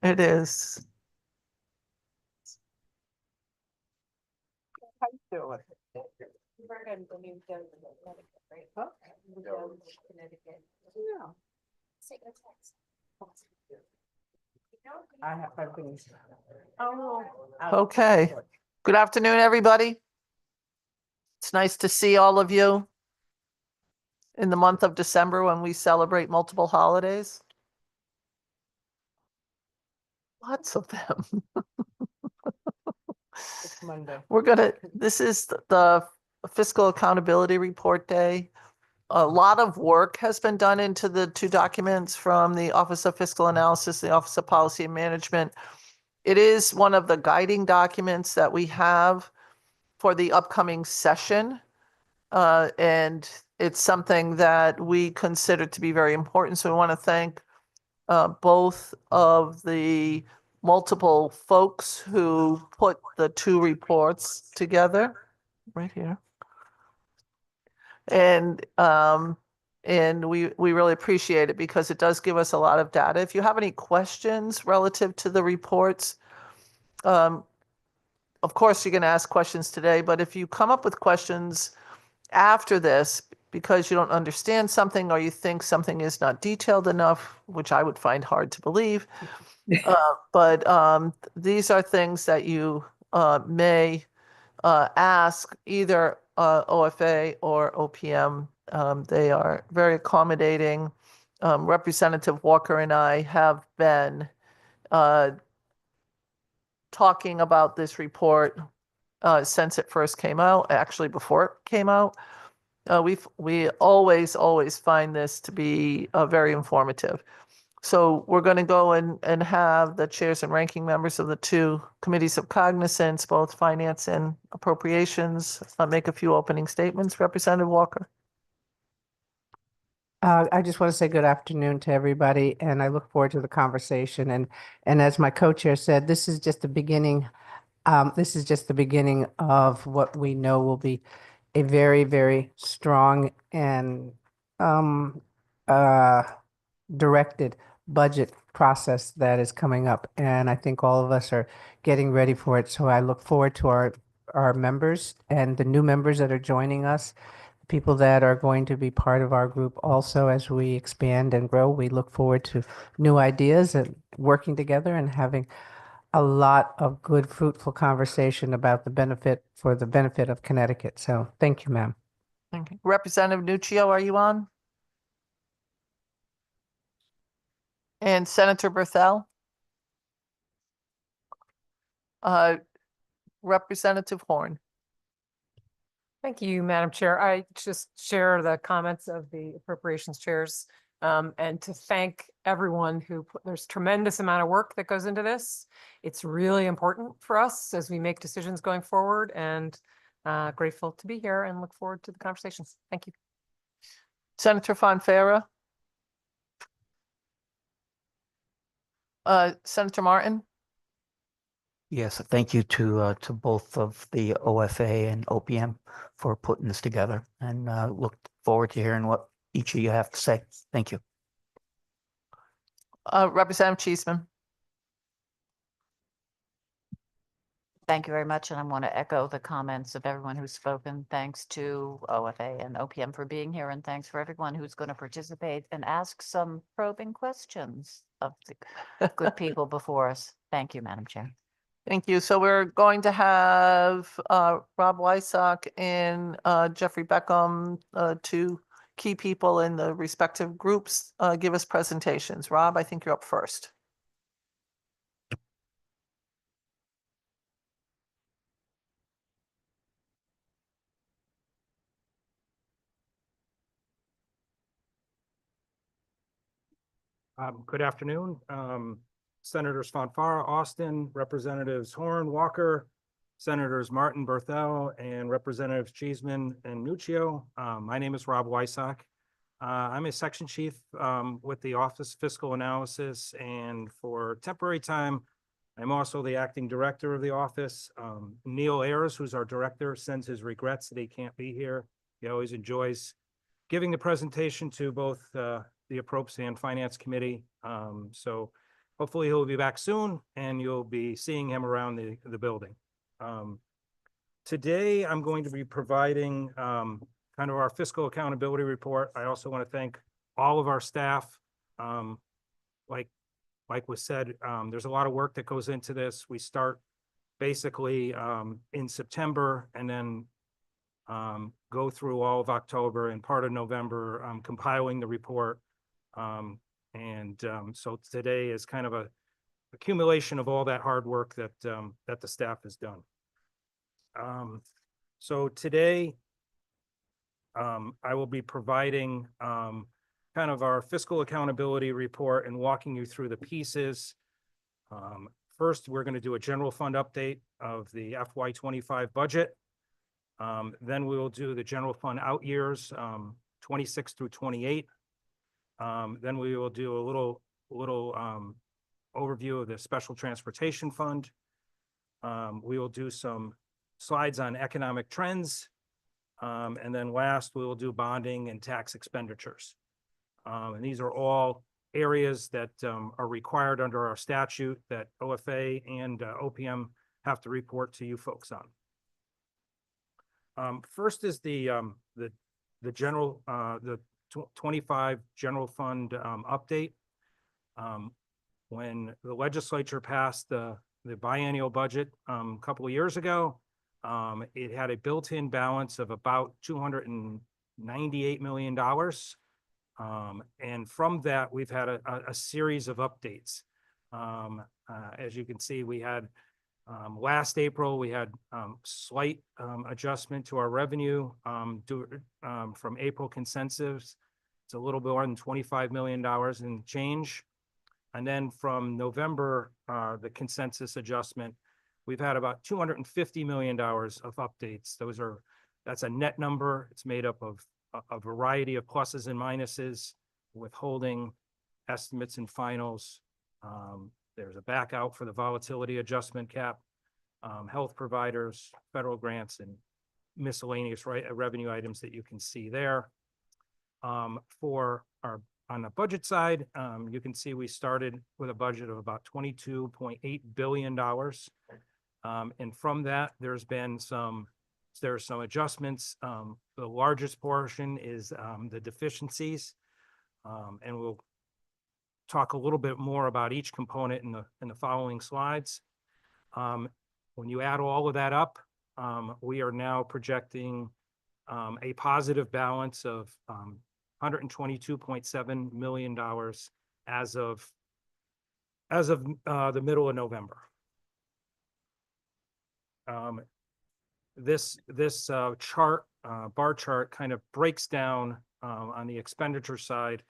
It is. How you doing? Okay. Good afternoon, everybody. It's nice to see all of you in the month of December when we celebrate multiple holidays. Lots of them. It's Monday. This is the Fiscal Accountability Report Day. A lot of work has been done into the two documents from the Office of Fiscal Analysis, the Office of Policy and Management. It is one of the guiding documents that we have for the upcoming session. And it's something that we consider to be very important. So we want to thank both of the multiple folks who put the two reports together right here. And we really appreciate it because it does give us a lot of data. If you have any questions relative to the reports, of course, you can ask questions today, but if you come up with questions after this because you don't understand something or you think something is not detailed enough, which I would find hard to believe, but these are things that you may ask either OFA or OPM. They are very accommodating. Representative Walker and I have been talking about this report since it first came out, actually before it came out. We always find this to be very informative. So we're going to go and have the chairs and ranking members of the two committees of cognizance, both finance and appropriations, make a few opening statements. Representative Walker. I just want to say good afternoon to everybody, and I look forward to the conversation. And as my co-chair said, this is just the beginning. This is just the beginning of what we know will be a very, very strong and directed budget process that is coming up. And I think all of us are getting ready for it. So I look forward to our members and the new members that are joining us, people that are going to be part of our group also as we expand and grow. We look forward to new ideas and working together and having a lot of good, fruitful conversation about the benefit of Connecticut. So thank you, ma'am. Thank you. Representative Nuccio, are you on? And Senator Berthel? Representative Horn. Thank you, Madam Chair. I just share the comments of the appropriations chairs and to thank everyone there's tremendous amount of work that goes into this. It's really important for us as we make decisions going forward, and grateful to be here and look forward to the conversations. Thank you. Senator Fonfara. Senator Martin. Yes, thank you to both of the OFA and OPM for putting this together, and look forward to hearing what each of you have to say. Thank you. Representative Cheeseman. Thank you very much, and I want to echo the comments of everyone who's spoken. Thanks to OFA and OPM for being here, and thanks for everyone who's going to participate and ask some probing questions of the good people before us. Thank you, Madam Chair. Thank you. So we're going to have Rob Wysock and Jeffrey Beckham, two key people in the respective groups, give us presentations. Rob, I think you're up first. Good afternoon. Senators Fonfara, Austin, Representatives Horn, Walker, Senators Martin, Berthel, and Representatives Cheeseman and Nuccio. My name is Rob Wysock. I'm a section chief with the Office of Fiscal Analysis, and for temporary time, I'm also the acting director of the office. Neil Ayers, who's our director, sends his regrets that he can't be here. He always enjoys giving the presentation to both the Appropriations and Finance Committee. So hopefully he'll be back soon and you'll be seeing him around the building. Today, I'm going to be providing kind of our fiscal accountability report. I also want to thank all of our staff. Like was said, there's a lot of work that goes into this. We start basically in September and then go through all of October and part of November, compiling the report. So today is kind of a accumulation of all that hard work that the staff has done. So today, I will be providing kind of our fiscal accountability report and walking you through the pieces. First, we're going to do a general fund update of the FY25 budget. Then we will do the general fund out years, 26 through 28. Then we will do a little overview of the special transportation fund. We will do some slides on economic trends. And then last, we will do bonding and tax expenditures. And these are all areas that are required under our statute that OFA and OPM have to report to you folks on. First is the 25 general fund update. When the legislature passed the biennial budget a couple of years ago, it had a built-in balance of about $298 million. And from that, we've had a series of updates. As you can see, we had last April, we had slight adjustment to our revenue from April consensus. It's a little bit more than $25 million in change. And then from November, the consensus adjustment, we've had about $250 million of updates. That's a net number. It's made up of a variety of pluses and minuses, withholding, estimates and finals. There's a back out for the volatility adjustment cap, health providers, federal grants, and miscellaneous revenue items that you can see there. On the budget side, you can see we started with a budget of about $22.8 billion. And from that, there's some adjustments. The largest portion is the deficiencies. And we'll talk a little bit more about each component in the following slides. When you add all of that up, we are now projecting a positive balance of $122.7 million as of the middle of November. This chart, bar chart, kind of breaks down on the expenditure side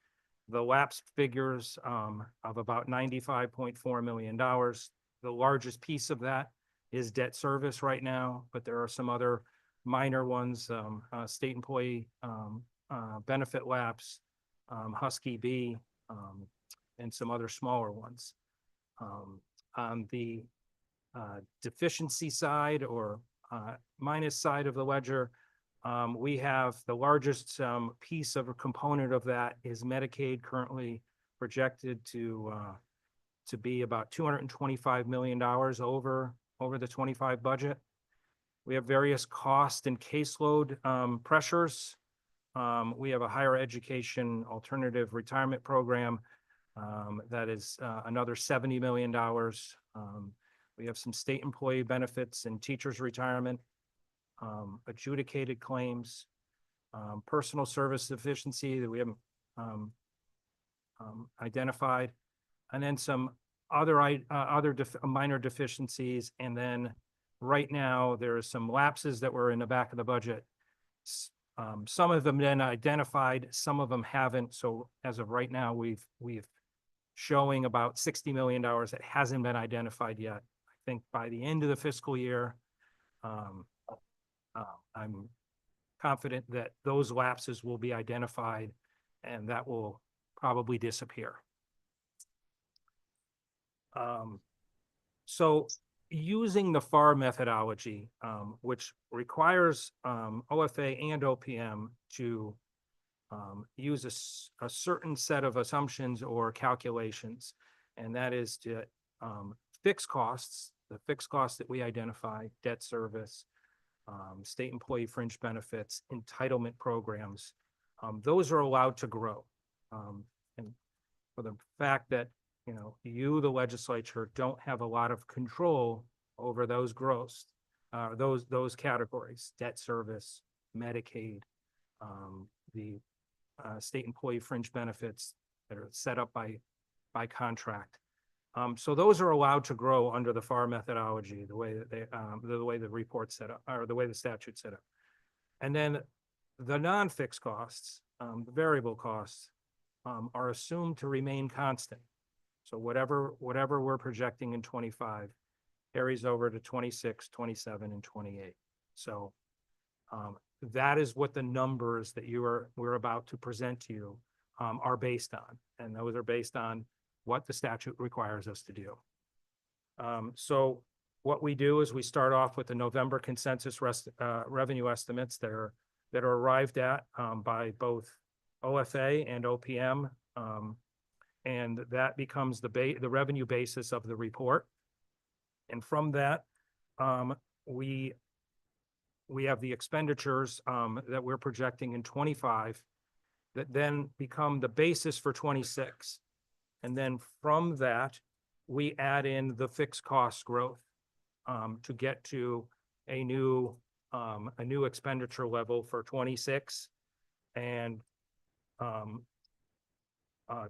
the lapse figures of about $95.4 million. The largest piece of that is debt service right now, but there are some other minor ones, state employee benefit lapse, Husky B, and some other smaller ones. On the deficiency side or minus side of the ledger, we have the largest piece of a component of that is Medicaid, currently projected to be about $225 million over the 25 budget. We have various cost and caseload pressures. We have a higher education alternative retirement program that is another $70 million. We have some state employee benefits and teachers' retirement, adjudicated claims, personal service deficiency that we haven't identified, and then some other minor deficiencies. And then right now, there are some lapses that were in the back of the budget. Some of them been identified, some of them haven't. So as of right now, we've showing about $60 million that hasn't been identified yet. I think by the end of the fiscal year, I'm confident that those lapses will be identified and that will probably disappear. So using the FAR methodology, which requires OFA and OPM to use a certain set of assumptions or calculations. And that is to fix costs, the fixed costs that we identify, debt service, state employee fringe benefits, entitlement programs, those are allowed to grow. And for the fact that, you, the legislature, don't have a lot of control over those growths, those categories, debt service, Medicaid, the state employee fringe benefits that are set up by contract. So those are allowed to grow under the FAR methodology, the way that the way the report's set up, or the way the statute's set up. And then the non-fixed costs, the variable costs, are assumed to remain constant. So whatever we're projecting in 25 carries over to 26, 27, and 28. So that is what the numbers that we're about to present to you are based on. And those are based on what the statute requires us to do. So what we do is we start off with the November consensus revenue estimates that are arrived at by both OFA and OPM. And that becomes the revenue basis of the report. And from that, we have the expenditures that we're projecting in 25 that then become the basis for 26. And then from that, we add in the fixed cost growth to get to a new expenditure level for 26 and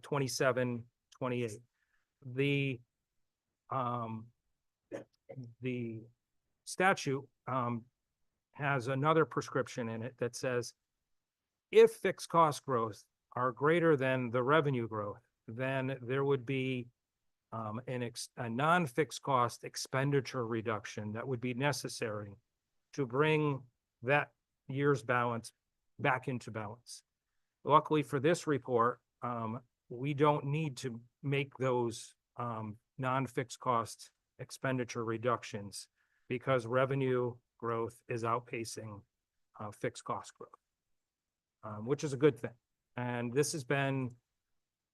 27, 28. The statute has another prescription in it that says if fixed cost growth are greater than the revenue growth, then there would be a non-fixed cost expenditure reduction that would be necessary to bring that year's balance back into balance. Luckily for this report, we don't need to make those non-fixed cost expenditure reductions because revenue growth is outpacing fixed cost growth, which is a good thing. And this has been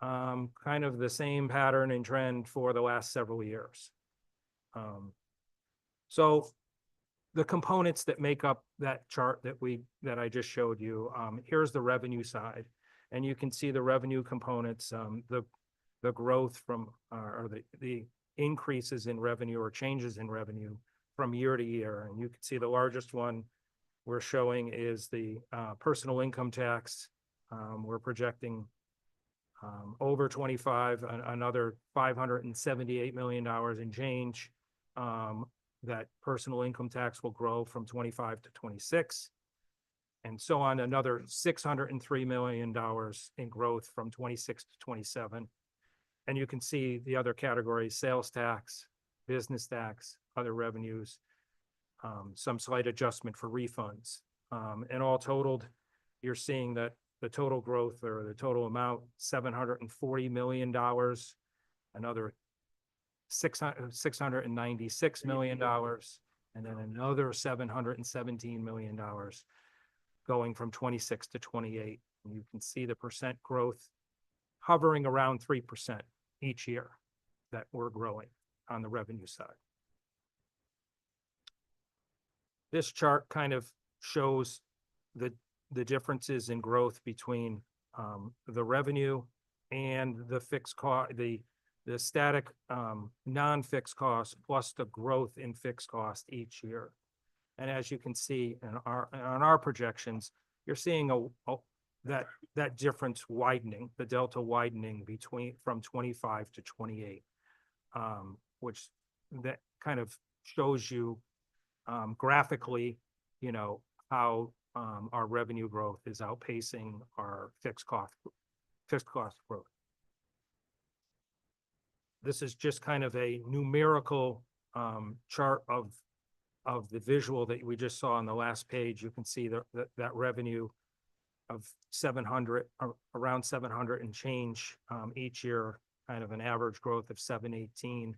kind of the same pattern and trend for the last several years. So the components that make up that chart that I just showed you, here's the revenue side. And you can see the revenue components, the growth from, or the increases in revenue or changes in revenue from year to year. And you can see the largest one we're showing is the personal income tax. We're projecting over 25, another $578 million in change. That personal income tax will grow from 25 to 26. And so on, another $603 million in growth from 26 to 27. And you can see the other categories: sales tax, business tax, other revenues, some slight adjustment for refunds. And all totaled, you're seeing that the total growth or the total amount, $740 million, another $696 million, and then another $717 million going from 26 to 28. And you can see the percent growth hovering around 3% each year that we're growing on the revenue side. This chart kind of shows the differences in growth between the revenue and the fixed cost, the static non-fixed cost plus the growth in fixed cost each year. And as you can see on our projections, you're seeing that difference widening, the delta widening from 25 to 28, which that kind of shows you graphically, how our revenue growth is outpacing our fixed cost growth. This is just kind of a numerical chart of the visual that we just saw on the last page. You can see that revenue of around 700 and change each year, kind of an average growth of 718,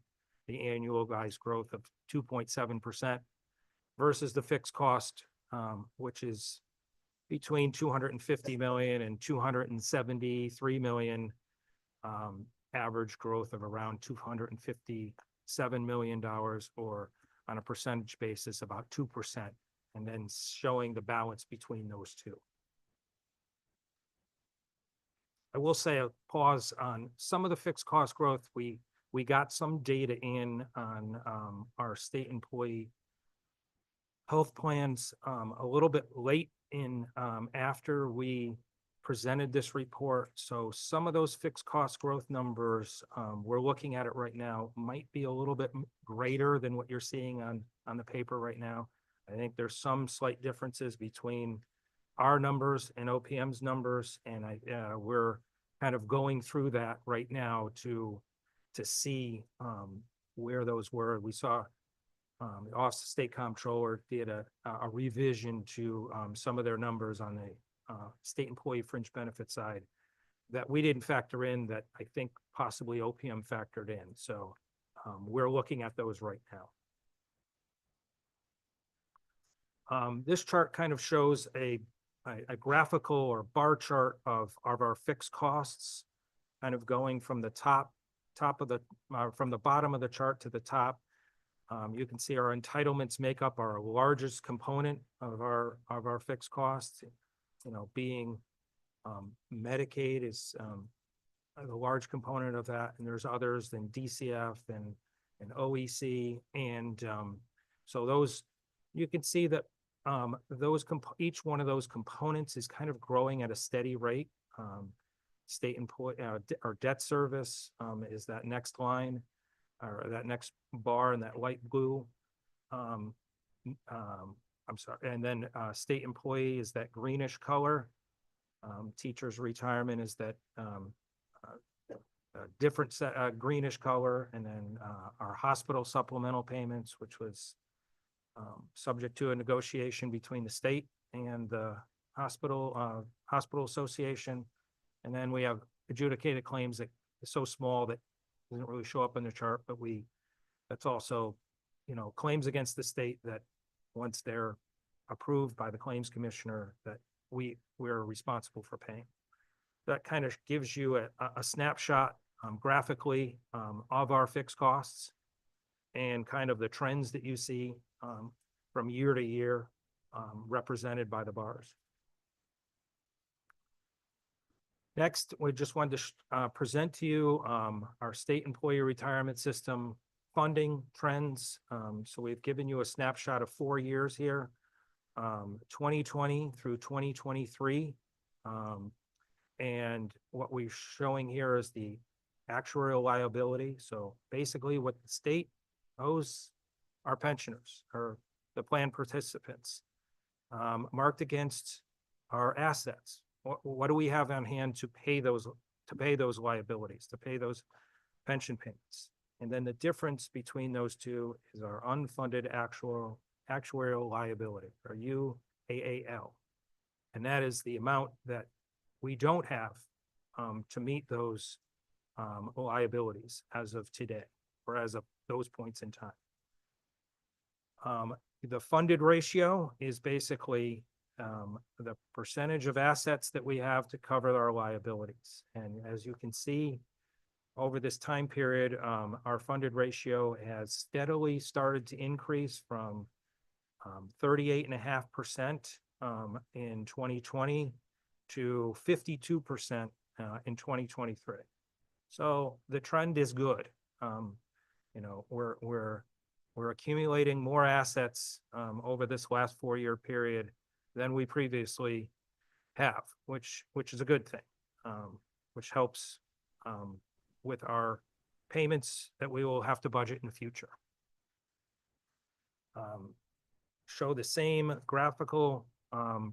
the annualized growth of 2.7% versus the fixed cost, which is between 250 million and 273 million. Average growth of around $257 million, or on a percentage basis, about 2%, and then showing the balance between those two. I will say a pause on some of the fixed cost growth. We got some data in on our state employee health plans a little bit late in after we presented this report. So some of those fixed cost growth numbers, we're looking at it right now, might be a little bit greater than what you're seeing on the paper right now. I think there's some slight differences between our numbers and OPM's numbers, and we're kind of going through that right now to see where those were. We saw the Office of State Comptroller did a revision to some of their numbers on the state employee fringe benefit side that we didn't factor in, that I think possibly OPM factored in. So we're looking at those right now. This chart kind of shows a graphical or bar chart of our fixed costs, kind of going from the from the bottom of the chart to the top. You can see our entitlements make up our largest component of our fixed costs. You know, being Medicaid is a large component of that, and there's others than DCF and OEC, and so those, you can see that each one of those components is kind of growing at a steady rate. State employee or debt service is that next line, or that next bar in that light blue. I'm sorry, and then state employee is that greenish color. Teachers retirement is that different set, greenish color, and then our hospital supplemental payments, which was subject to a negotiation between the state and the hospital association. And then we have adjudicated claims that is so small that doesn't really show up in the chart, but that's also, you know, claims against the state that once they're approved by the claims commissioner, that we're responsible for paying. That kind of gives you a snapshot graphically of our fixed costs and kind of the trends that you see from year to year represented by the bars. Next, we just wanted to present to you our state employee retirement system funding trends. So we've given you a snapshot of 4 years here, 2020 through 2023. And what we're showing here is the actuarial liability. So basically what the state owes our pensioners or the plan participants, marked against our assets. What do we have on hand to pay those liabilities, to pay those pension payments? And then the difference between those two is our unfunded actuarial liability, or UAAL. And that is the amount that we don't have to meet those liabilities as of today, or as of those points in time. The funded ratio is basically the percentage of assets that we have to cover our liabilities. And as you can see, over this time period, our funded ratio has steadily started to increase from 38.5% in 2020 to 52% in 2023. So the trend is good. You know, we're accumulating more assets over this last 4-year period than we previously have, which is a good thing, which helps with our payments that we will have to budget in the future. Show the same graphical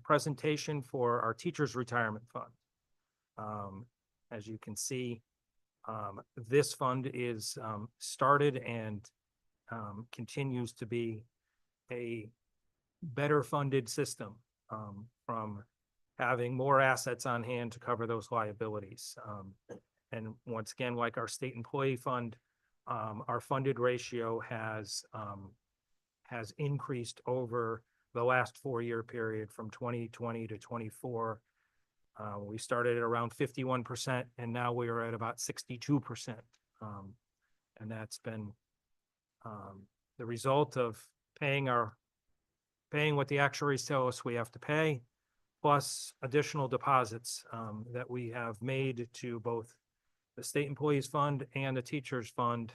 presentation for our teachers' retirement fund. As you can see, this fund is started and continues to be a better funded system from having more assets on hand to cover those liabilities. And once again, like our state employee fund, our funded ratio has increased over the last 4-year period from 2020 to 24. We started at around 51%, and now we are at about 62%. And that's been the result of paying what the actuaries tell us we have to pay, plus additional deposits that we have made to both the State Employees Fund and the Teachers Fund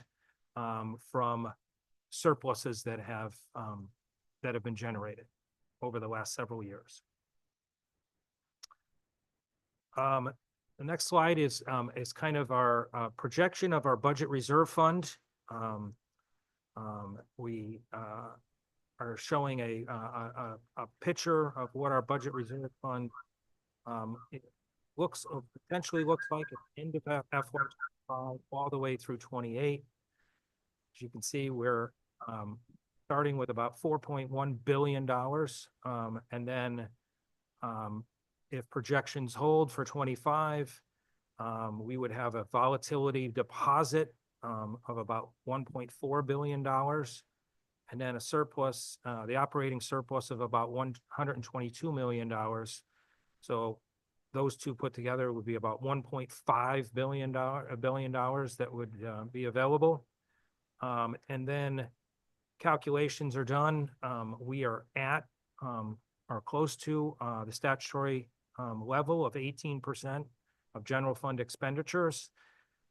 from surpluses that have been generated over the last several years. The next slide is kind of our projection of our budget reserve fund. We are showing a picture of what our budget reserve fund it potentially looks like at the end of FY25 all the way through 28. As you can see, we're starting with about $4.1 billion. And then if projections hold for 25, we would have a volatility deposit of about $1.4 billion. And then a surplus, the operating surplus of about $122 million. So those two put together would be about $1.5 billion, that would be available. And then calculations are done. We are at or close to the statutory level of 18% of general fund expenditures.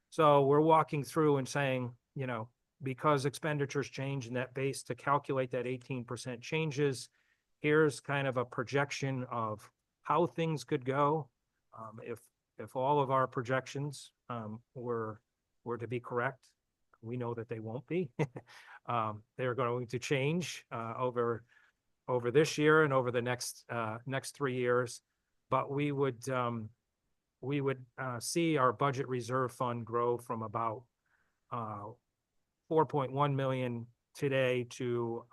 So we're walking through and saying, you know, because expenditures change and that base to calculate that 18% changes, here's kind of a projection of how things could go if all of our projections were to be correct. We know that they won't be. They're going to change over this year and over the next 3 years. But we would see our budget reserve fund grow from about 4.1 million today to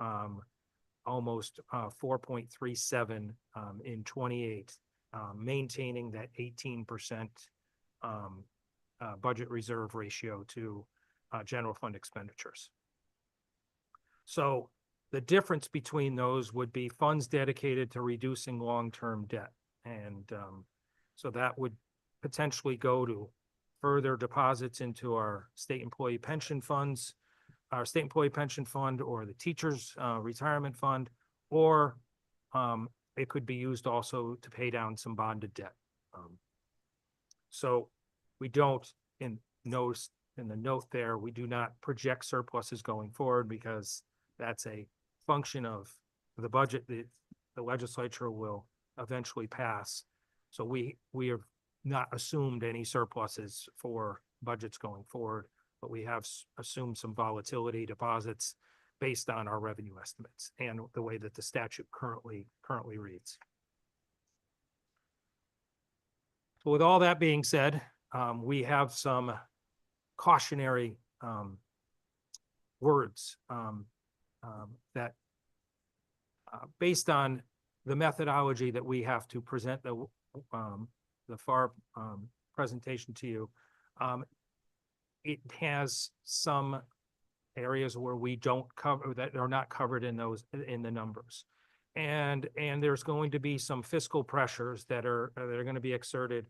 almost 4.37 in 28, maintaining that 18% budget reserve ratio to general fund expenditures. So the difference between those would be funds dedicated to reducing long-term debt. And so that would potentially go to further deposits into our state employee pension funds, our state employee pension fund, or the teachers retirement fund, or it could be used also to pay down some bonded debt. So we don't, in the note there, we do not project surpluses going forward because that's a function of the budget that the legislature will eventually pass. So we have not assumed any surpluses for budgets going forward, but we have assumed some volatility deposits based on our revenue estimates and the way that the statute currently reads. So with all that being said, we have some cautionary words that based on the methodology that we have to present the FAR presentation to you, it has some areas where we don't cover, that are not covered in the numbers. And there's going to be some fiscal pressures that are going to be exerted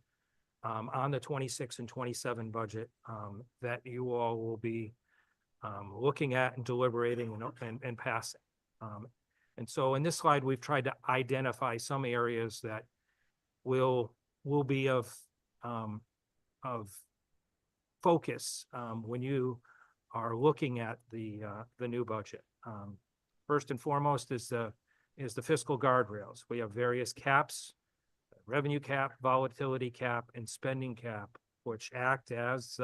on the 26 and 27 budget that you all will be looking at and deliberating and passing. And so in this slide, we've tried to identify some areas that will be of focus when you are looking at the new budget. First and foremost is the fiscal guardrails. We have various caps: revenue cap, volatility cap, and spending cap, which act as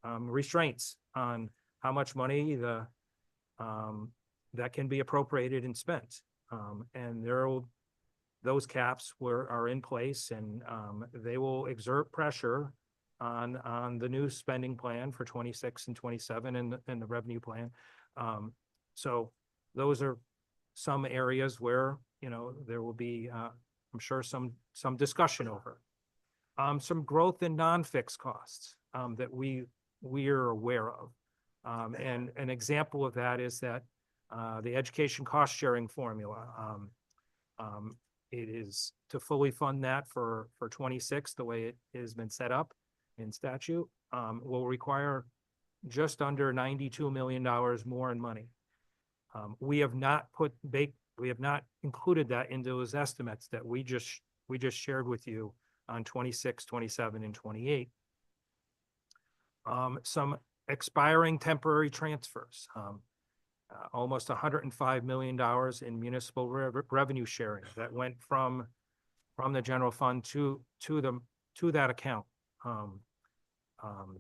restraints on how much money that can be appropriated and spent. And those caps are in place, and they will exert pressure on the new spending plan for 26 and 27 and the revenue plan. So those are some areas where there will be I'm sure some discussion over some growth in non-fixed costs that we are aware of. And an example of that is that The education cost sharing formula. It is to fully fund that for 26, the way it has been set up in statute, will require just under $92 million more in money. We have not included that into those estimates that we just shared with you on 26, 27, and 28. Some expiring temporary transfers, almost $105 million in municipal revenue sharing that went from the general fund to that account.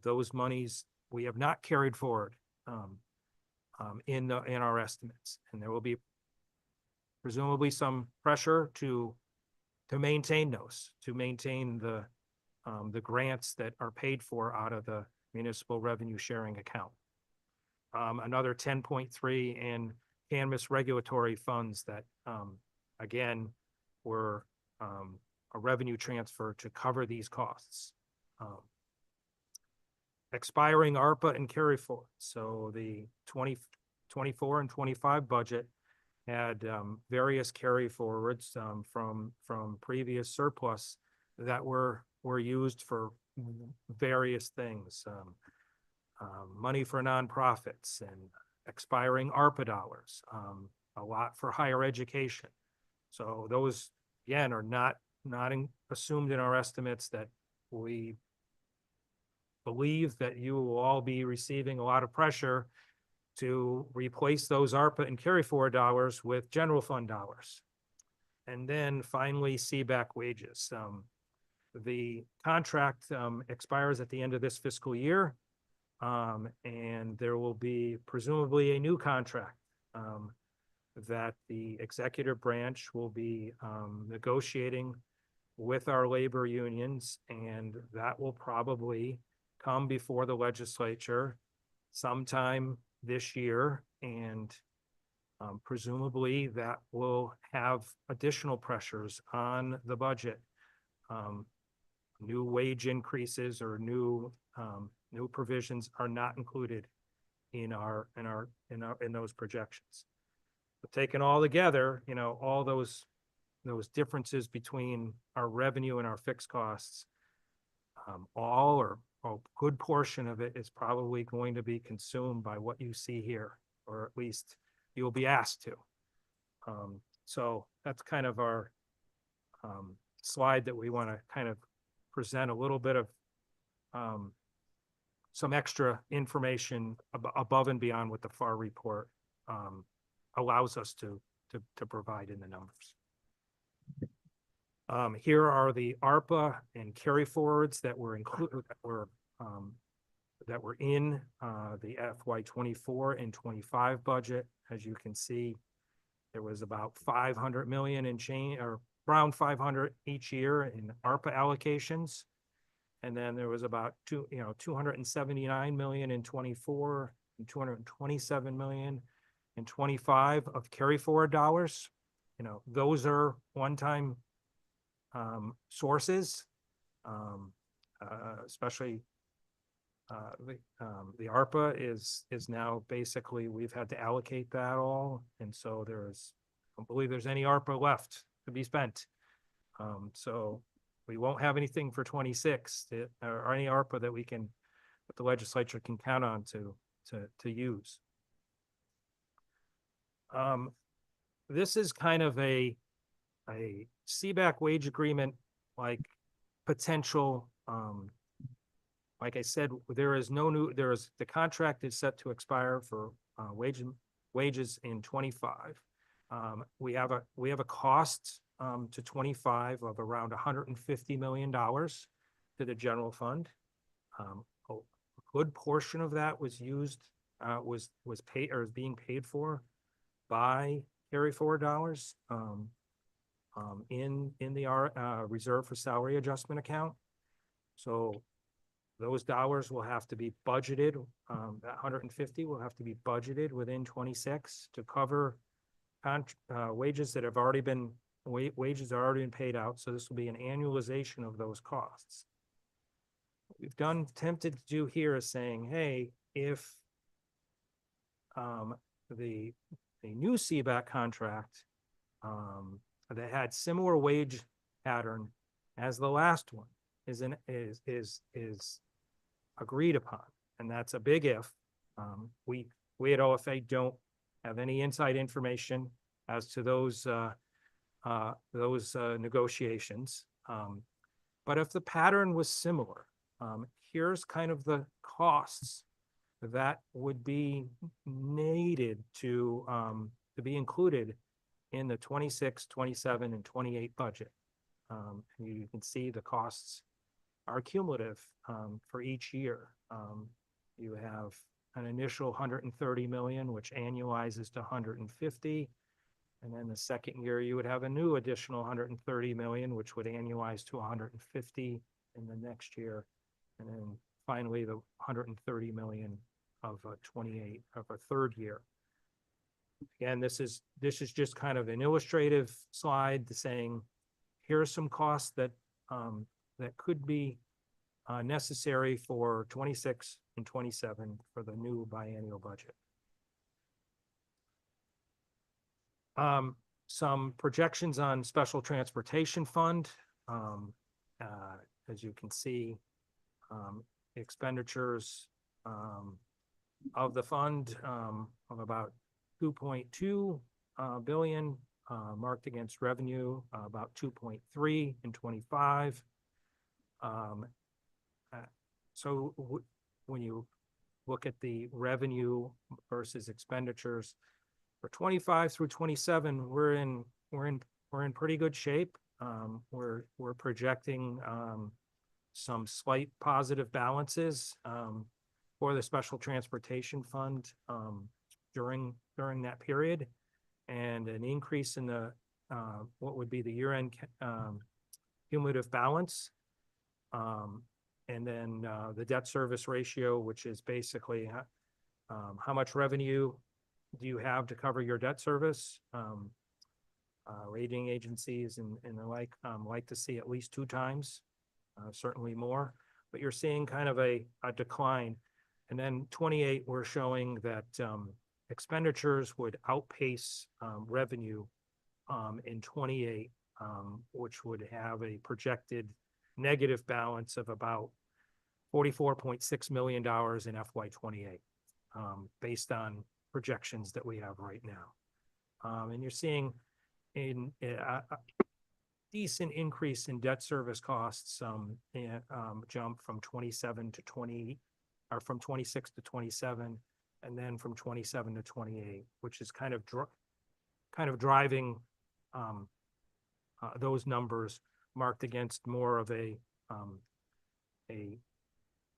Those monies we have not carried forward in our estimates, and there will be presumably some pressure to maintain those, to maintain the grants that are paid for out of the municipal revenue sharing account. Another 10.3 in canvas regulatory funds that again were a revenue transfer to cover these costs. Expiring ARPA and carry forward. So the 2024 and 25 budget had various carry forwards from previous surplus that were used for various things. Money for nonprofits and expiring ARPA dollars, a lot for higher education. So those, again, are not assumed in our estimates. That we believe that you will all be receiving a lot of pressure to replace those ARPA and carry forward dollars with general fund dollars. And then finally, CBAC wages. The contract expires at the end of this fiscal year. And there will be presumably a new contract that the executive branch will be negotiating with our labor unions, and that will probably come before the legislature sometime this year, and presumably that will have additional pressures on the budget. New wage increases or new provisions are not included in those projections. But taken all together, you know, all those differences between our revenue and our fixed costs, all or a good portion of it is probably going to be consumed by what you see here, or at least you will be asked to. So that's kind of our slide that we want to kind of present a little bit of some extra information above and beyond what the FAR report allows us to provide in the numbers. Here are the ARPA and carry forwards that were included, that were in the FY 24 and 25 budget. As you can see, there was about 500 million in change, or around 500 each year in ARPA allocations. And then there was about 279 million in 24 and 227 million in 25 of carry forward dollars. You know, those are one-time sources, especially the ARPA is now basically, we've had to allocate that all. And so I don't believe there's any ARPA left to be spent. So we won't have anything for 26 or any ARPA that the legislature can count on to use. This is kind of a CBAC wage agreement, like potential, like I said, the contract is set to expire for wages in 25. We have a cost to 25 of around $150 million to the general fund. A good portion of that was used, was paid or is being paid for by carry forward dollars in the reserve for salary adjustment account. So those dollars will have to be budgeted. That 150 will have to be budgeted within 26 to cover wages that have already been wages are already been paid out. So this will be an annualization of those costs. What we've attempted to do here is saying, hey, if the new CBAC contract that had similar wage pattern as the last one is agreed upon, and that's a big if. We at OFA don't have any inside information as to those negotiations. But if the pattern was similar, here's kind of the costs that would be needed to be included in the 26, 27, and 28 budget. You can see the costs are cumulative for each year. You have an initial 130 million, which annualizes to 150. And then the second year, you would have a new additional 130 million, which would annualize to 150 in the next year. And then finally, the 130 million of 28 of a third year. Again, this is just kind of an illustrative slide saying, here are some costs that that could be necessary for 26 and 27 for the new biennial budget. Some projections on special transportation fund. As you can see, expenditures of the fund of about 2.2 billion marked against revenue, about 2.3 in 25. So when you look at the revenue versus expenditures for 25 through 27, we're in pretty good shape. We're projecting some slight positive balances for the special transportation fund during that period, and an increase in the what would be the year-end cumulative balance. And then the debt service ratio, which is basically how much revenue do you have to cover your debt service? Rating agencies and the like to see at least 2 times, certainly more, but you're seeing kind of a decline. And then 28, we're showing that expenditures would outpace revenue in 28, which would have a projected negative balance of about $44.6 million in FY 28, based on projections that we have right now. And you're seeing a decent increase in debt service costs, jump from 27 to 20, or from 26 to 27, and then from 27 to 28, which is kind of driving those numbers marked against more of a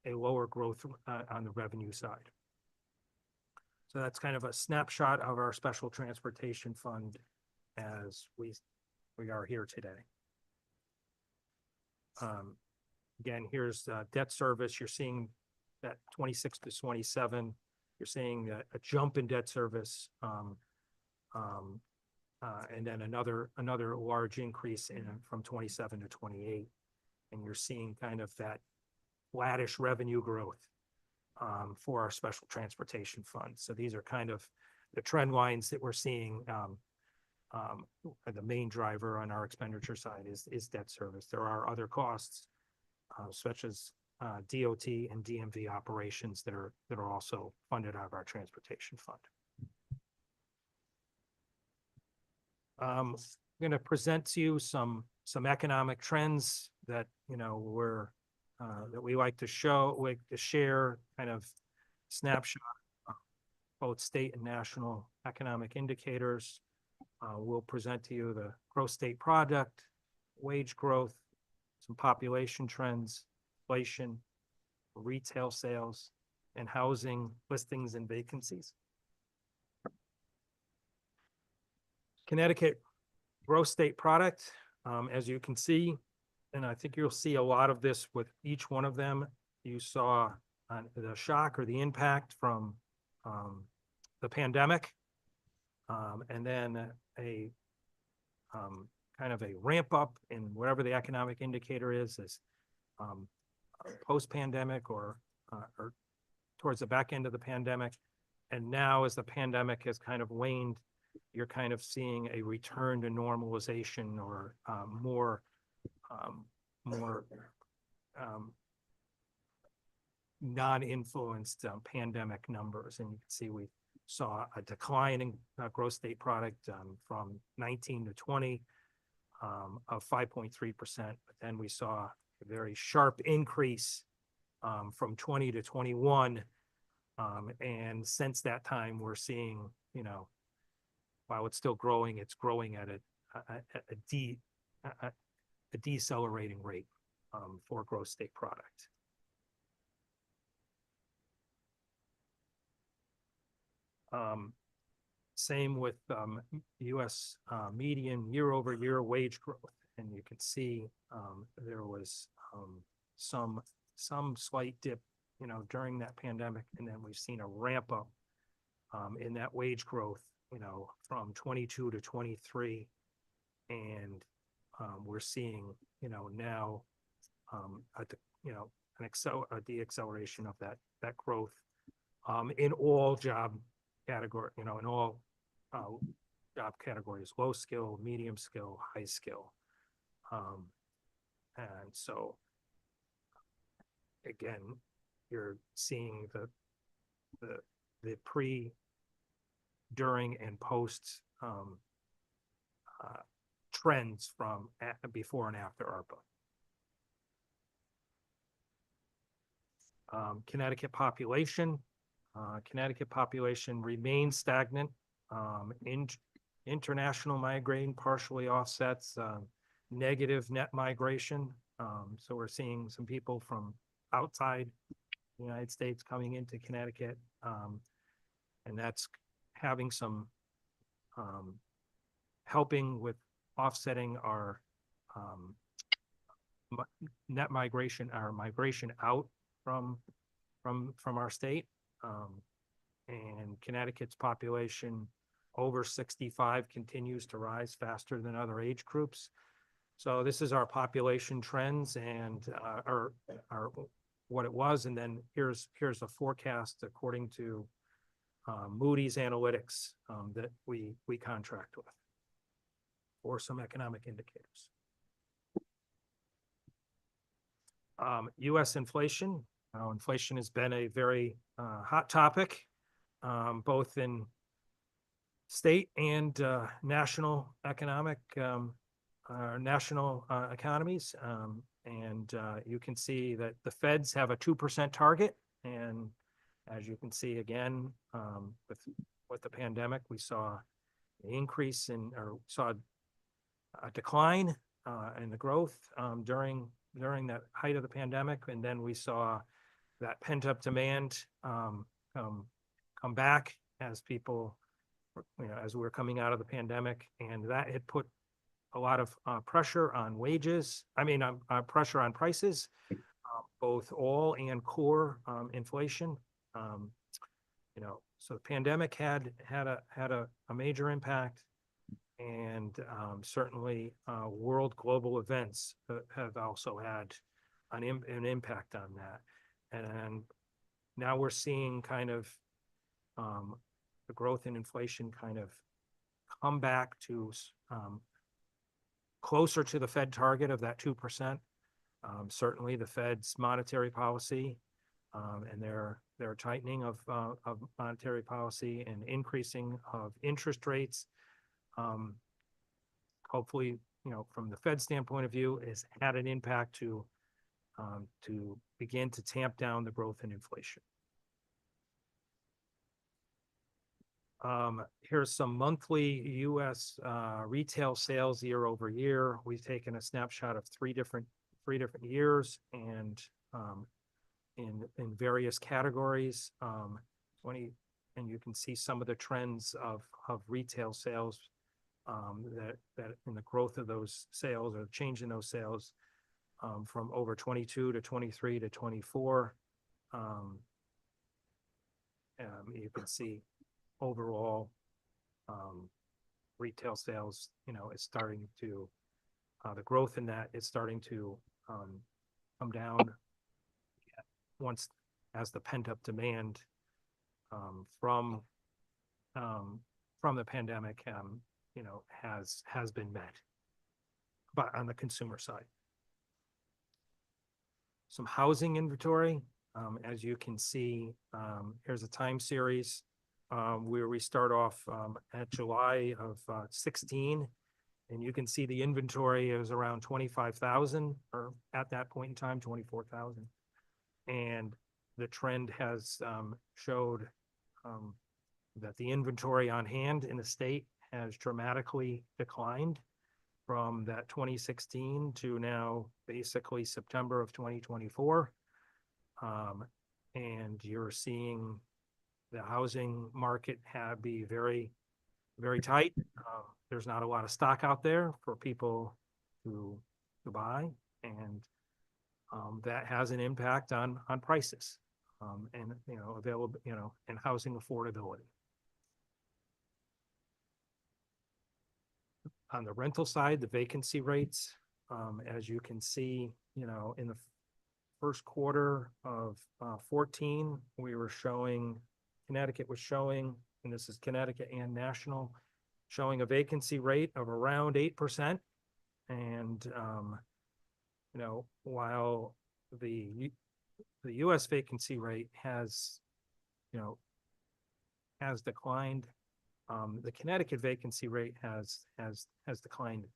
lower growth on the revenue side. So that's kind of a snapshot of our special transportation fund as we are here today. Again, here's debt service. You're seeing that 26 to 27. You're seeing a jump in debt service, and then another large increase from 27 to 28. And you're seeing kind of that flattish revenue growth for our special transportation fund. So these are kind of the trend lines that we're seeing. The main driver on our expenditure side is debt service. There are other costs, such as DOT and DMV operations that are also funded out of our transportation fund. I'm going to present to you some economic trends that that we like to share, kind of snapshot of both state and national economic indicators. We'll present to you the gross state product, wage growth, some population trends, inflation, retail sales, and housing listings and vacancies. Connecticut gross state product, as you can see, and I think you'll see a lot of this with each one of them. You saw the shock or the impact from the pandemic, and then a kind of a ramp up in whatever the economic indicator is post-pandemic or towards the back end of the pandemic. And now as the pandemic has kind of waned, you're kind of seeing a return to normalization or more non-influenced pandemic numbers. And you can see we saw a decline in gross state product from 19 to 20 of 5.3%. But then we saw a very sharp increase from 20 to 21. And since that time, we're seeing, you know, while it's still growing, it's growing at a decelerating rate for gross state product. Same with U.S. median year-over-year wage growth, and you can see there was some slight dip, you know, during that pandemic, and then we've seen a ramp up in that wage growth, you know, from 22 to 23, and we're seeing, you know, now a deacceleration of that growth in all job category, you know, in all job categories: low skill, medium skill, high skill. And so again, you're seeing the pre, during, and post trends from before and after ARPA. Connecticut population. Connecticut population remains stagnant. International migration partially offsets negative net migration. So we're seeing some people from outside the United States coming into Connecticut, and that's having some helping with offsetting our net migration, our migration out from our state. And Connecticut's population over 65 continues to rise faster than other age groups. So this is our population trends and our what it was, and then here's a forecast according to Moody's Analytics that we contract with, or some economic indicators. U.S. inflation. Inflation has been a very hot topic, both in state and national economic, national economies. And you can see that the feds have a 2% target. And as you can see again, with the pandemic, we saw an increase in, or saw a decline in the growth during that height of the pandemic. And then we saw that pent-up demand come back as people, you know, as we're coming out of the pandemic, and that had put a lot of pressure on wages. I mean, pressure on prices, both all and core inflation. You know, so the pandemic had a major impact, and certainly world global events have also had an impact on that. And now we're seeing kind of the growth in inflation kind of come back to closer to the Fed target of that 2%. Certainly the Fed's monetary policy and their tightening of monetary policy and increasing of interest rates, hopefully, you know, from the Fed standpoint of view, has had an impact to begin to tamp down the growth in inflation. Here's some monthly U.S. Retail sales year over year. We've taken a snapshot of three different years, and in various categories. And you can see some of the trends of retail sales that in the growth of those sales, or change in those sales, from over 22 to 23 to 24. You can see overall retail sales, you know, is starting to, the growth in that is starting to come down once, as the pent-up demand from from the pandemic, has been met, but on the consumer side. Some housing inventory, as you can see, here's a time series where we start off at July of 16. And you can see the inventory is around 25,000, or at that point in time, 24,000. And the trend has showed that the inventory on hand in the state has dramatically declined from that 2016 to now basically September of 2024. And you're seeing the housing market be very, very tight. There's not a lot of stock out there for people to buy, and that has an impact on prices and available, and housing affordability. On the rental side, the vacancy rates, as you can see, in the first quarter of 14, we were showing, Connecticut was showing, and this is Connecticut and national, showing a vacancy rate of around 8%. And, while the US vacancy rate has declined, the Connecticut vacancy rate has declined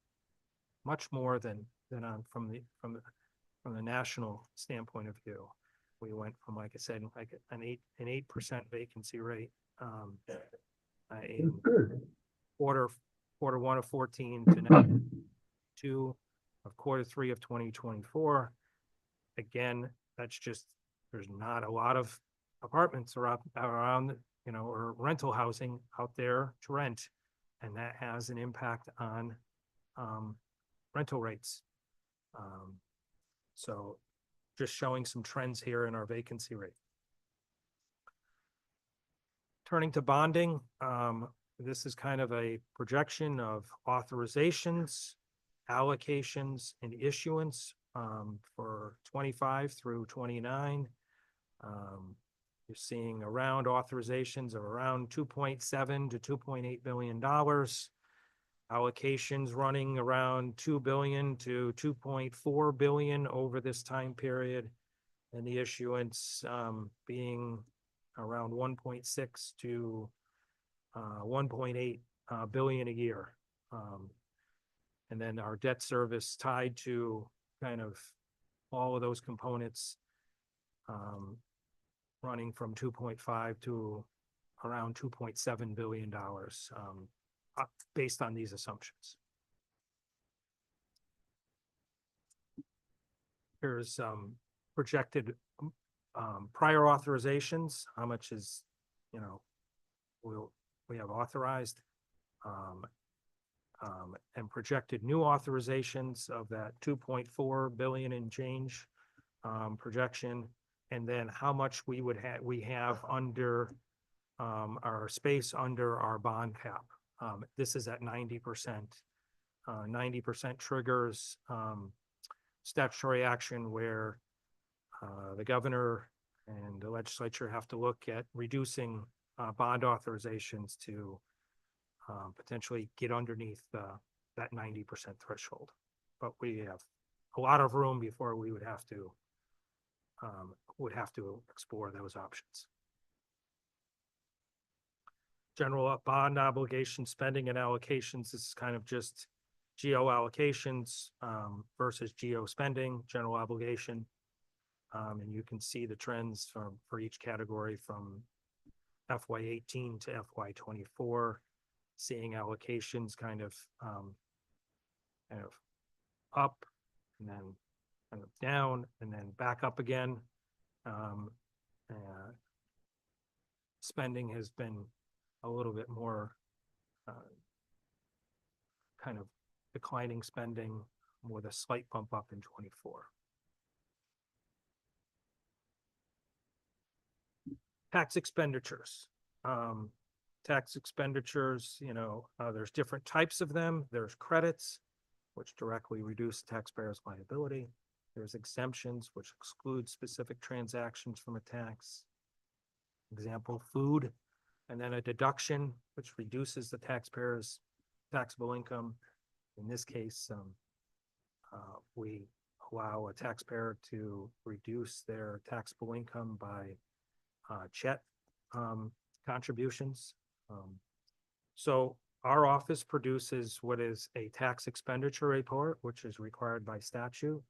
much more than from the national standpoint of view. We went from, like I said, like an 8% vacancy rate in quarter one of 14 to now 2 of quarter 3 of 2024. Again, that's just, there's not a lot of apartments around, or rental housing out there to rent, and that has an impact on rental rates. So just showing some trends here in our vacancy rate. Turning to bonding, this is kind of a projection of authorizations, allocations, and issuance for 25 through 29. You're seeing around authorizations of around 2.7 to 2.8 billion dollars. Allocations running around 2 billion to 2.4 billion over this time period, and the issuance being around 1.6 to 1.8 billion a year. And then our debt service tied to kind of all of those components, running from 2.5 to around 2.7 billion dollars, based on these assumptions. Here's projected prior authorizations, how much is, we have authorized, and projected new authorizations of that 2.4 billion and change projection, and then how much we have under our space under our bond cap. This is at 90%. 90% triggers statutory action where the governor and the legislature have to look at reducing bond authorizations to potentially get underneath that 90% threshold. But we have a lot of room before we would have to explore those options. General bond obligation spending and allocations. This is kind of just GO allocations versus GO spending, general obligation. And you can see the trends for each category from FY18 to FY24, seeing allocations kind of up and then kind of down and then back up again. Spending has been a little bit more kind of declining spending with a slight bump up in 24. Tax expenditures. Tax expenditures, there's different types of them. There's credits, which directly reduce taxpayers' liability. There's exemptions, which exclude specific transactions from a tax. Example, food. and then a deduction, which reduces the taxpayer's taxable income. In this case, we allow a taxpayer to reduce their taxable income by CHET contributions. So our office produces what is a tax expenditure report, which is required by statute,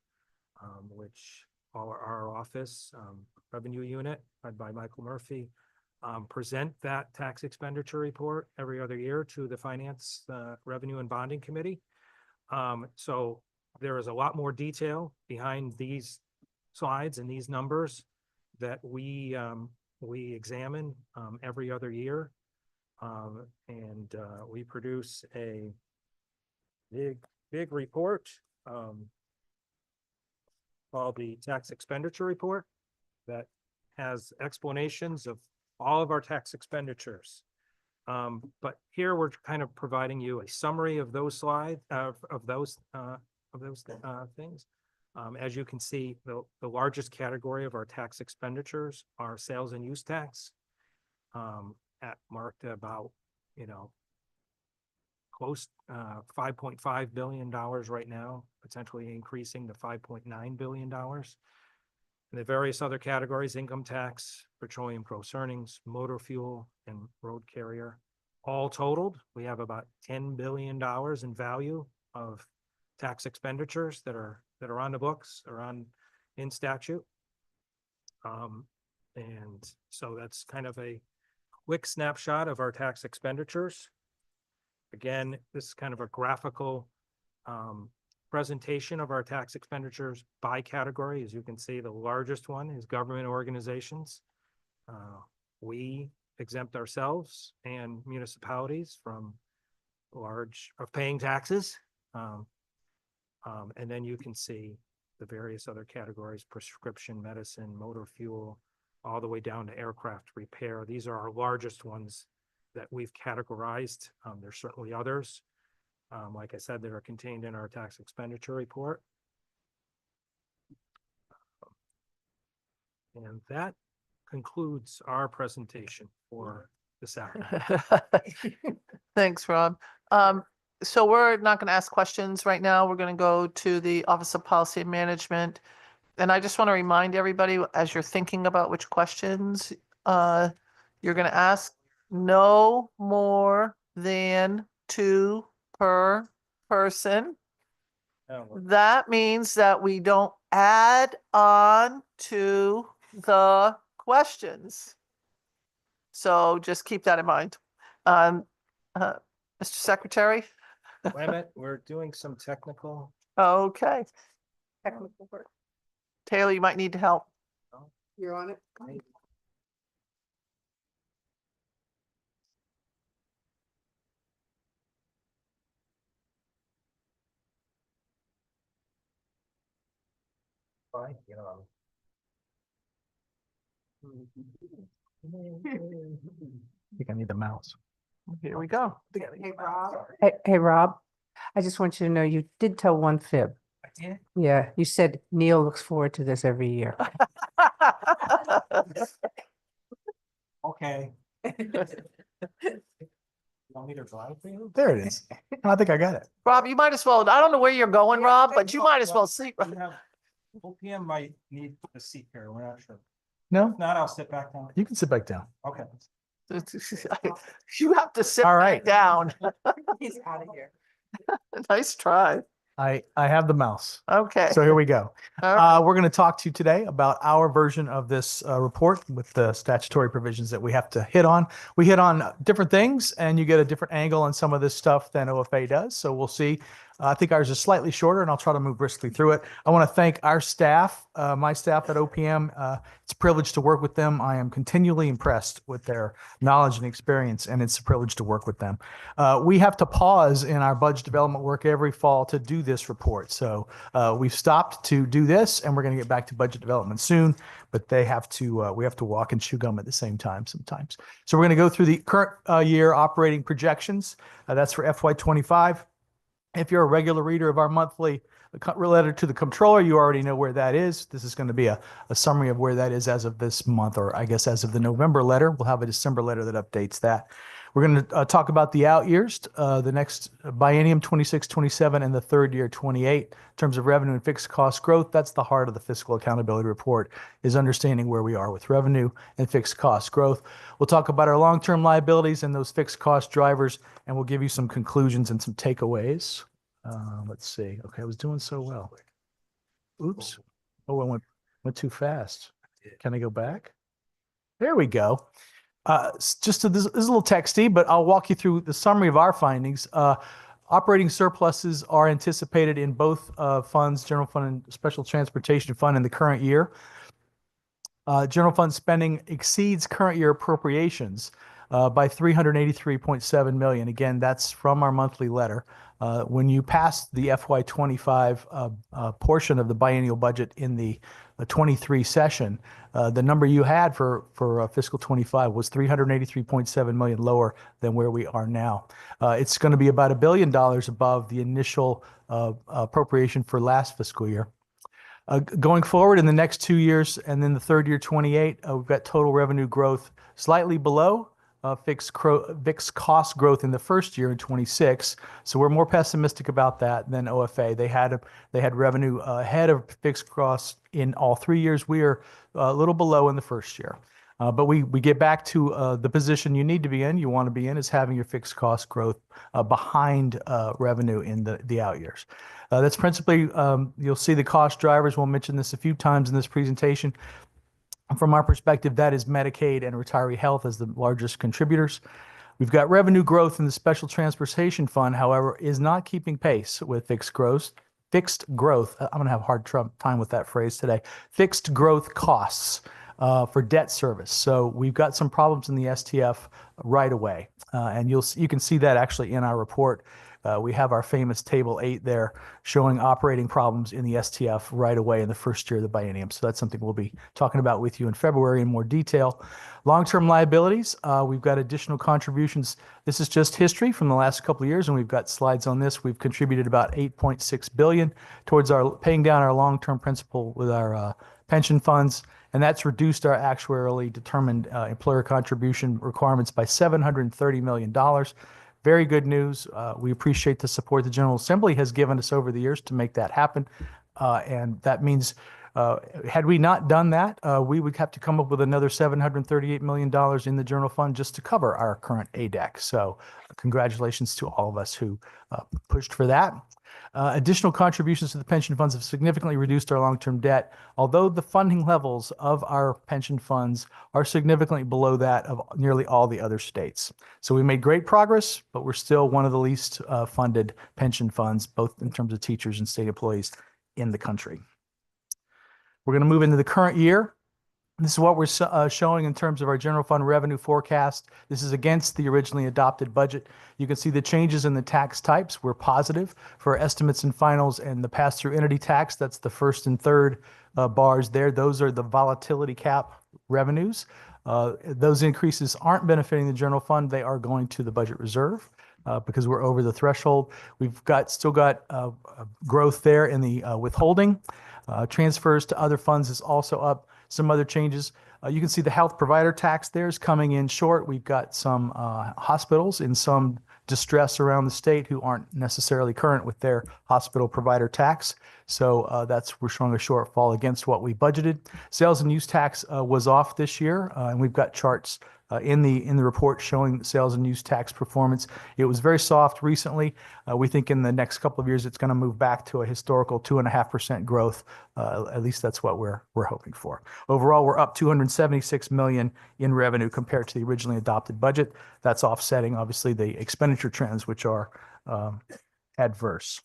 which our office, revenue unit, led by Michael Murphy, present that tax expenditure report every other year to the Finance, Revenue and Bonding Committee. So there is a lot more detail behind these slides and these numbers that we examine every other year. And we produce a big report called the Tax Expenditure Report that has explanations of all of our tax expenditures. But here we're kind of providing you a summary of those slides, of those things. As you can see, the largest category of our tax expenditures are sales and use tax, marked about, close, $5.5 billion right now, potentially increasing to $5.9 billion. And the various other categories: income tax, petroleum gross earnings, motor fuel, and road carrier. All totaled, we have about $10 billion in value of tax expenditures that are on the books or in statute. And so that's kind of a quick snapshot of our tax expenditures. Again, this is kind of a graphical presentation of our tax expenditures by category. As you can see, the largest one is government organizations. We exempt ourselves and municipalities from paying taxes. And then you can see the various other categories: prescription medicine, motor fuel, all the way down to aircraft repair. These are our largest ones that we've categorized. There's certainly others, like I said, that are contained in our tax expenditure report. And that concludes our presentation for this afternoon. Thanks, Rob. So we're not going to ask questions right now. We're going to go to the Office of Policy and Management. And I just want to remind everybody, as you're thinking about which questions you're going to ask, no more than 2 per person. That means that we don't add on to the questions. So just keep that in mind. Mr. Secretary? Wait a minute, we're doing some technical. Okay. Technical work. Taylor, you might need to help. You're on it. Fine, I think I need the mouse. Here we go. Hey, Rob, I just want you to know you did tell one fib. I did. Yeah, you said Neil looks forward to this every year. Okay. Want me to drive for you? There it is. I think I got it. Rob, you might as well, I don't know where you're going, Rob, but you might as well see. We have- OPM might need a seat here, we're not sure. No, If not, I'll sit back down. you can sit back down. Okay. You have to sit All back right. down. He's out of here. Nice try. I have the mouse. Okay. So here we go. All right. We're going to talk to you today about our version of this report with the statutory provisions that we have to hit on. We hit on different things, and you get a different angle on some of this stuff than OFA does. So we'll see. I think ours is slightly shorter, and I'll try to move briskly through it. I want to thank our staff, my staff at OPM. It's a privilege to work with them. I am continually impressed with their knowledge and experience, and it's a privilege to work with them. We have to pause in our budget development work every fall to do this report. So we've stopped to do this, and we're going to get back to budget development soon, but they have to, we have to walk and chew gum at the same time sometimes. So we're going to go through the current year operating projections. That's for FY25. If you're a regular reader of our monthly letter to the controller, you already know where that is. This is going to be a summary of where that is as of this month, or I guess as of the November letter. We'll have a December letter that updates that. We're going to talk about the out years, the next biennium 26-27 and the third year 28 in terms of revenue and fixed cost growth. That's the heart of the fiscal accountability report, is understanding where we are with revenue and fixed cost growth. We'll talk about our long-term liabilities and those fixed cost drivers, and we'll give you some conclusions and some takeaways. Let's see. Okay, I was doing so well. Oops. Oh, I went too fast. Can I go back? There we go. This is a little texty, but I'll walk you through the summary of our findings. Operating surpluses are anticipated in both funds, general fund and special transportation fund, in the current year. General fund spending exceeds current year appropriations by $383.7 million. Again, that's from our monthly letter. When you pass the FY25 portion of the biennial budget in the 23 session, the number you had for fiscal 25 was $383.7 million lower than where we are now. It's going to be about $1 billion above the initial appropriation for last fiscal year. Going forward in the next 2 years, and then the third year 28, we've got total revenue growth slightly below fixed cost growth in the first year in 26. So we're more pessimistic about that than OFA. They had revenue ahead of fixed costs in all 3 years. We are a little below in the first year. But we get back to the position you need to be in, you want to be in, is having your fixed cost growth behind revenue in the out years. That's principally, you'll see the cost drivers. We'll mention this a few times in this presentation. From our perspective, that is Medicaid and retiree health as the largest contributors. We've got revenue growth in the special transportation fund, however, is not keeping pace with fixed growth. I'm going to have a hard time with that phrase today. Fixed growth costs for debt service. So we've got some problems in the STF right away. And you can see that actually in our report. We have our famous table 8 there showing operating problems in the STF right away in the first year of the biennium. So that's something we'll be talking about with you in February in more detail. Long-term liabilities, we've got additional contributions. This is just history from the last couple of years, and we've got slides on this. We've contributed about $8.6 billion towards paying down our long-term principal with our pension funds, and that's reduced our actuarially determined employer contribution requirements by $730 million. Very good news. We appreciate the support the General Assembly has given us over the years to make that happen. And that means, had we not done that, we would have to come up with another $738 million in the general fund just to cover our current ADEC. So congratulations to all of us who pushed for that. Additional contributions to the pension funds have significantly reduced our long-term debt, although the funding levels of our pension funds are significantly below that of nearly all the other states. So we made great progress, but we're still one of the least funded pension funds, both in terms of teachers and state employees in the country. We're going to move into the current year. This is what we're showing in terms of our general fund revenue forecast. This is against the originally adopted budget. You can see the changes in the tax types were positive for estimates and finals, and the pass-through entity tax, that's the first and third bars there. Those are the volatility cap revenues. Those increases aren't benefiting the general fund. They are going to the budget reserve because we're over the threshold. We've still got growth there in the withholding. Transfers to other funds is also up. Some other changes. You can see the health provider tax there is coming in short. We've got some hospitals in some distress around the state who aren't necessarily current with their hospital provider tax. So we're showing a shortfall against what we budgeted. Sales and use tax was off this year, and we've got charts in the report showing sales and use tax performance. It was very soft recently. We think in the next couple of years it's going to move back to a historical 2.5% growth. At least that's what we're hoping for. Overall, we're up $276 million in revenue compared to the originally adopted budget. That's offsetting obviously the expenditure trends, which are adverse.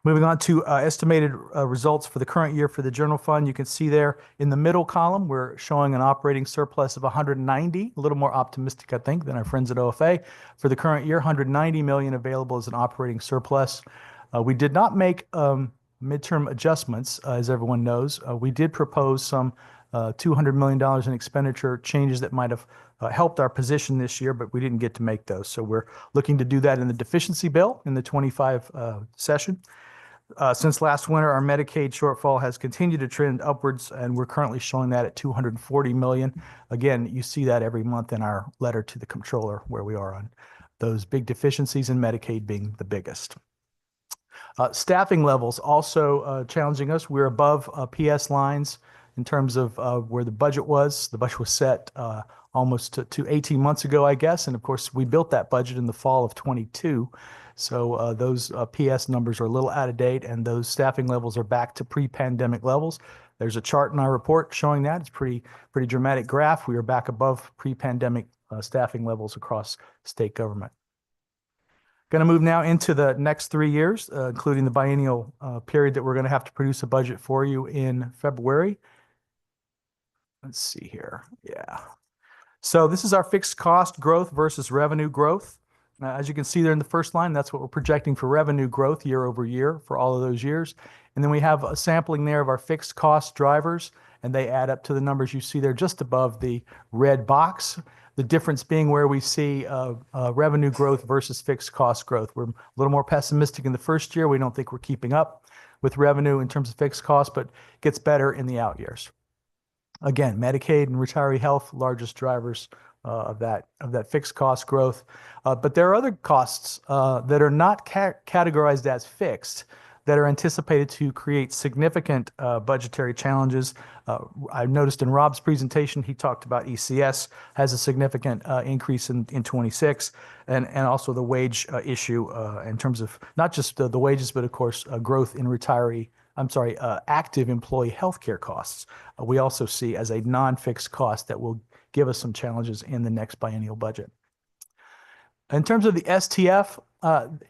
Moving on to estimated results for the current year for the general fund. You can see there in the middle column, we're showing an operating surplus of 190, a little more optimistic, I think, than our friends at OFA. For the current year, 190 million available as an operating surplus. We did not make midterm adjustments, as everyone knows. We did propose some $200 million in expenditure changes that might have helped our position this year, but we didn't get to make those. So we're looking to do that in the deficiency bill in the 25 session. Since last winter, our Medicaid shortfall has continued to trend upwards, and we're currently showing that at 240 million. Again, you see that every month in our letter to the comptroller where we are on those big deficiencies in Medicaid being the biggest. Staffing levels also challenging us. We're above PS lines in terms of where the budget was. The budget was set almost to 18 months ago, I guess. And of course, we built that budget in the fall of 22. So those PS numbers are a little out of date, and those staffing levels are back to pre-pandemic levels. There's a chart in our report showing that. It's pretty dramatic graph. We are back above pre-pandemic staffing levels across state government. Going to move now into the next 3 years, including the biennial period that we're going to have to produce a budget for you in February. Let's see here. Yeah. So this is our fixed cost growth versus revenue growth. As you can see there in the first line, that's what we're projecting for revenue growth year over year for all of those years. And then we have a sampling there of our fixed cost drivers, and they add up to the numbers you see there just above the red box. The difference being where we see revenue growth versus fixed cost growth. We're a little more pessimistic in the first year. We don't think we're keeping up with revenue in terms of fixed costs, but gets better in the out years. Again, Medicaid and retiree health, largest drivers of that fixed cost growth. But there are other costs that are not categorized as fixed that are anticipated to create significant budgetary challenges. I noticed in Rob's presentation, he talked about ECS has a significant increase in 26, and also the wage issue in terms of not just the wages, but of course, growth in active employee healthcare costs. We also see as a non-fixed cost that will give us some challenges in the next biennial budget. In terms of the STF,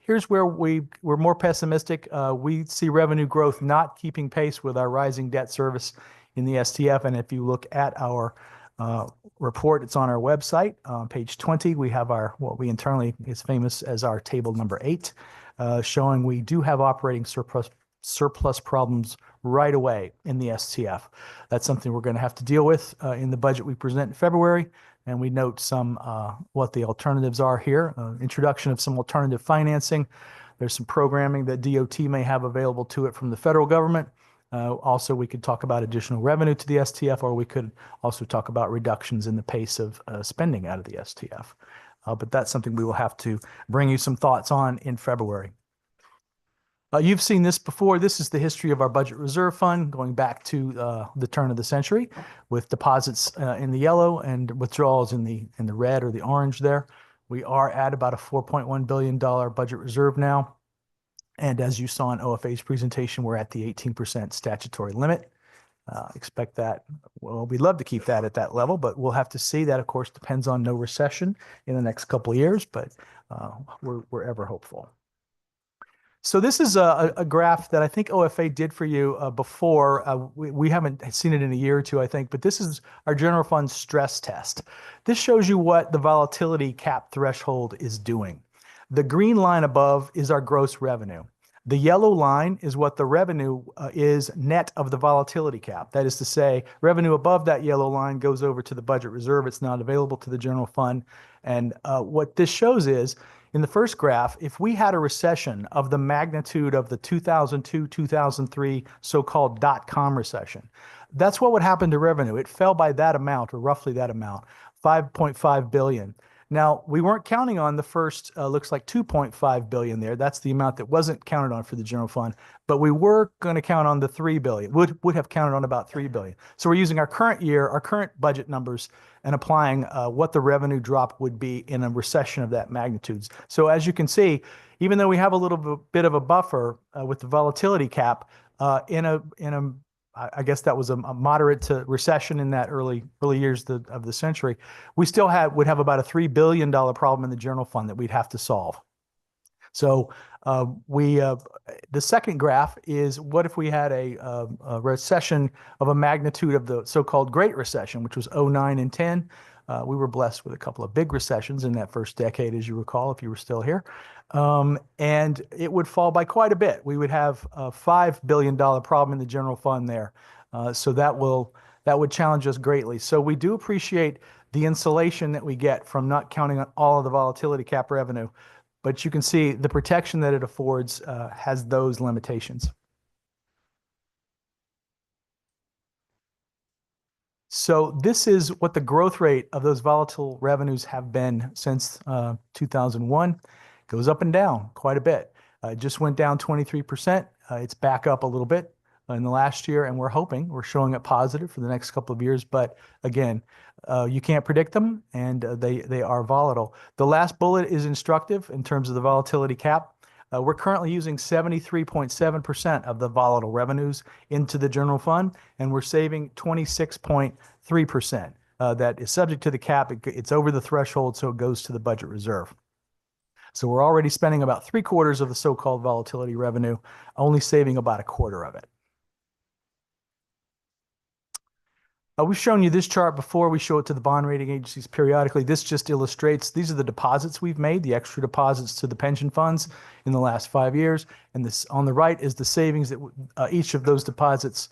here's where we're more pessimistic. We see revenue growth not keeping pace with our rising debt service in the STF. And if you look at our report, it's on our website. Page 20, we have what we internally is famous as our table number 8, showing we do have operating surplus problems right away in the STF. That's something we're going to have to deal with in the budget we present in February. And we note some what the alternatives are here. Introduction of some alternative financing. There's some programming that DOT may have available to it from the federal government. Also, we could talk about additional revenue to the STF, or we could also talk about reductions in the pace of spending out of the STF. But that's something we will have to bring you some thoughts on in February. You've seen this before. This is the history of our budget reserve fund going back to the turn of the century, with deposits in the yellow and withdrawals in the red or the orange there. We are at about a $4.1 billion budget reserve now. And as you saw in OFA's presentation, we're at the 18% statutory limit. Expect that. Well, we'd love to keep that at that level, but we'll have to see. That, of course, depends on no recession in the next couple of years, but we're ever hopeful. So this is a graph that I think OFA did for you before. We haven't seen it in a year or two, I think, but this is our general fund stress test. This shows you what the volatility cap threshold is doing. The green line above is our gross revenue. The yellow line is what the revenue is net of the volatility cap. That is to say, revenue above that yellow line goes over to the budget reserve. It's not available to the general fund. And what this shows is, in the first graph, if we had a recession of the magnitude of the 2002-2003 so-called dot-com recession, that's what would happen to revenue. It fell by that amount, or roughly that amount, 5.5 billion. Now, we weren't counting on the first, looks like 2.5 billion there. That's the amount that wasn't counted on for the general fund, but we were going to count on the 3 billion, would have counted on about 3 billion. So we're using our current budget numbers and applying what the revenue drop would be in a recession of that magnitudes. So as you can see, even though we have a little bit of a buffer with the volatility cap I guess that was a moderate to recession in that early years of the century, we still would have about a $3 billion problem in the general fund that we'd have to solve. So the second graph is what if we had a recession of a magnitude of the so-called Great Recession, which was 2009 and 10. We were blessed with a couple of big recessions in that first decade, as you recall, if you were still here. And it would fall by quite a bit. We would have a $5 billion problem in the general fund there. So that would challenge us greatly. So we do appreciate the insulation that we get from not counting on all of the volatility cap revenue. but you can see the protection that it affords has those limitations. So this is what the growth rate of those volatile revenues have been since 2001. Goes up and down quite a bit. It just went down 23%. It's back up a little bit in the last year, and we're showing it positive for the next couple of years. But again, you can't predict them, and they are volatile. The last bullet is instructive in terms of the volatility cap. We're currently using 73.7% of the volatile revenues into the general fund, and we're saving 26.3%. That is subject to the cap. It's over the threshold, so it goes to the budget reserve. So we're already spending about 3/4 of the so-called volatility revenue, only saving about 1/4 of it. We've shown you this chart before. We show it to the bond rating agencies periodically. This just illustrates, these are the deposits we've made, the extra deposits to the pension funds in the last 5 years. And this on the right is the savings that each of those deposits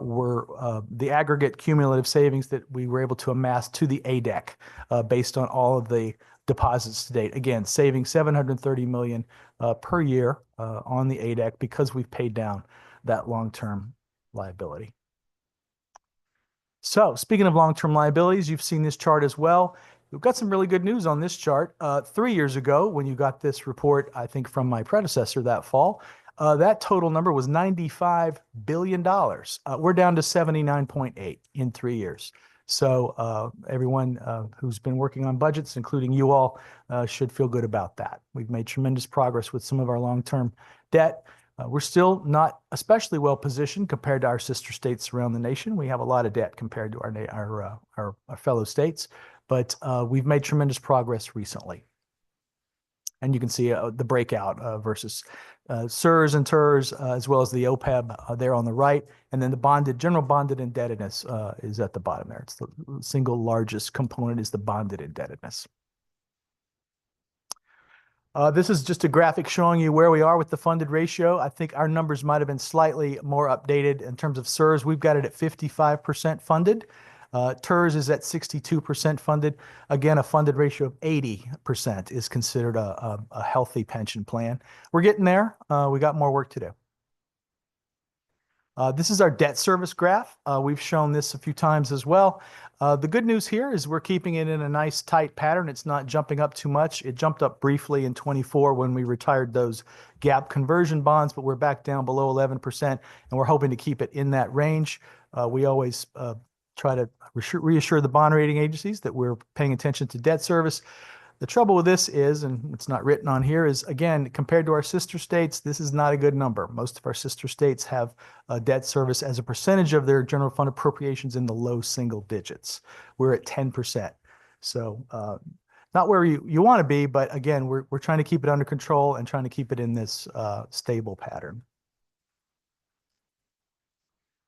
were the aggregate cumulative savings that we were able to amass to the ADEC based on all of the deposits to date. Again, saving $730 million per year on the ADEC because we've paid down that long-term liability. So speaking of long-term liabilities, you've seen this chart as well. We've got some really good news on this chart. 3 years ago, when you got this report, I think from my predecessor that fall, that total number was $95 billion. We're down to 79.8 in 3 years. So everyone who's been working on budgets, including you all, should feel good about that. We've made tremendous progress with some of our long-term debt. We're still not especially well positioned compared to our sister states around the nation. We have a lot of debt compared to our fellow states, but we've made tremendous progress recently. And you can see the breakout versus SIRS and TERS, as well as the OPEB there on the right. And then the general bonded indebtedness is at the bottom there. It's the single largest component is the bonded indebtedness. This is just a graphic showing you where we are with the funded ratio. I think our numbers might have been slightly more updated in terms of SIRS. We've got it at 55% funded. TERS is at 62% funded. Again, a funded ratio of 80% is considered a healthy pension plan. We're getting there. We got more work to do. This is our debt service graph. We've shown this a few times as well. The good news here is we're keeping it in a nice tight pattern. It's not jumping up too much. It jumped up briefly in 24 when we retired those gap conversion bonds, but we're back down below 11%, and we're hoping to keep it in that range. We always try to reassure the bond rating agencies that we're paying attention to debt service. The trouble with this is, and it's not written on here, is again, compared to our sister states, this is not a good number. Most of our sister states have debt service as a percentage of their general fund appropriations in the low single digits. We're at 10%. So not where you want to be, but again, we're trying to keep it under control and trying to keep it in this stable pattern.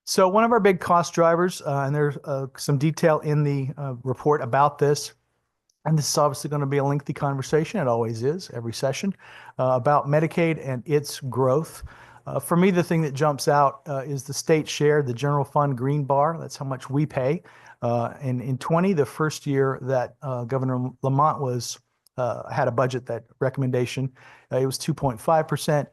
So one of our big cost drivers, and there's some detail in the report about this, and this is obviously going to be a lengthy conversation. It always is, every session, about Medicaid and its growth. For me, the thing that jumps out is the state share, the general fund green bar. That's how much we pay. And in 20, the first year that Governor Lamont had a budget, that recommendation, it was 2.5%.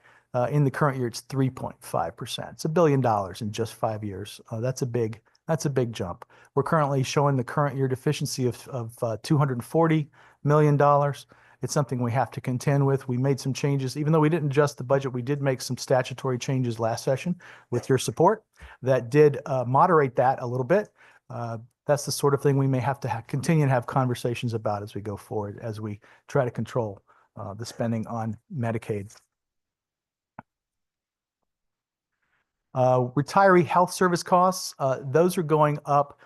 In the current year, it's 3.5%. It's $1 billion in just 5 years. That's a big jump. We're currently showing the current year deficiency of $240 million. It's something we have to contend with. We made some changes. Even though we didn't adjust the budget, we did make some statutory changes last session with your support that did moderate that a little bit. That's the sort of thing we may have to continue to have conversations about as we go forward, as we try to control the spending on Medicaid. Retiree health service costs, those are going up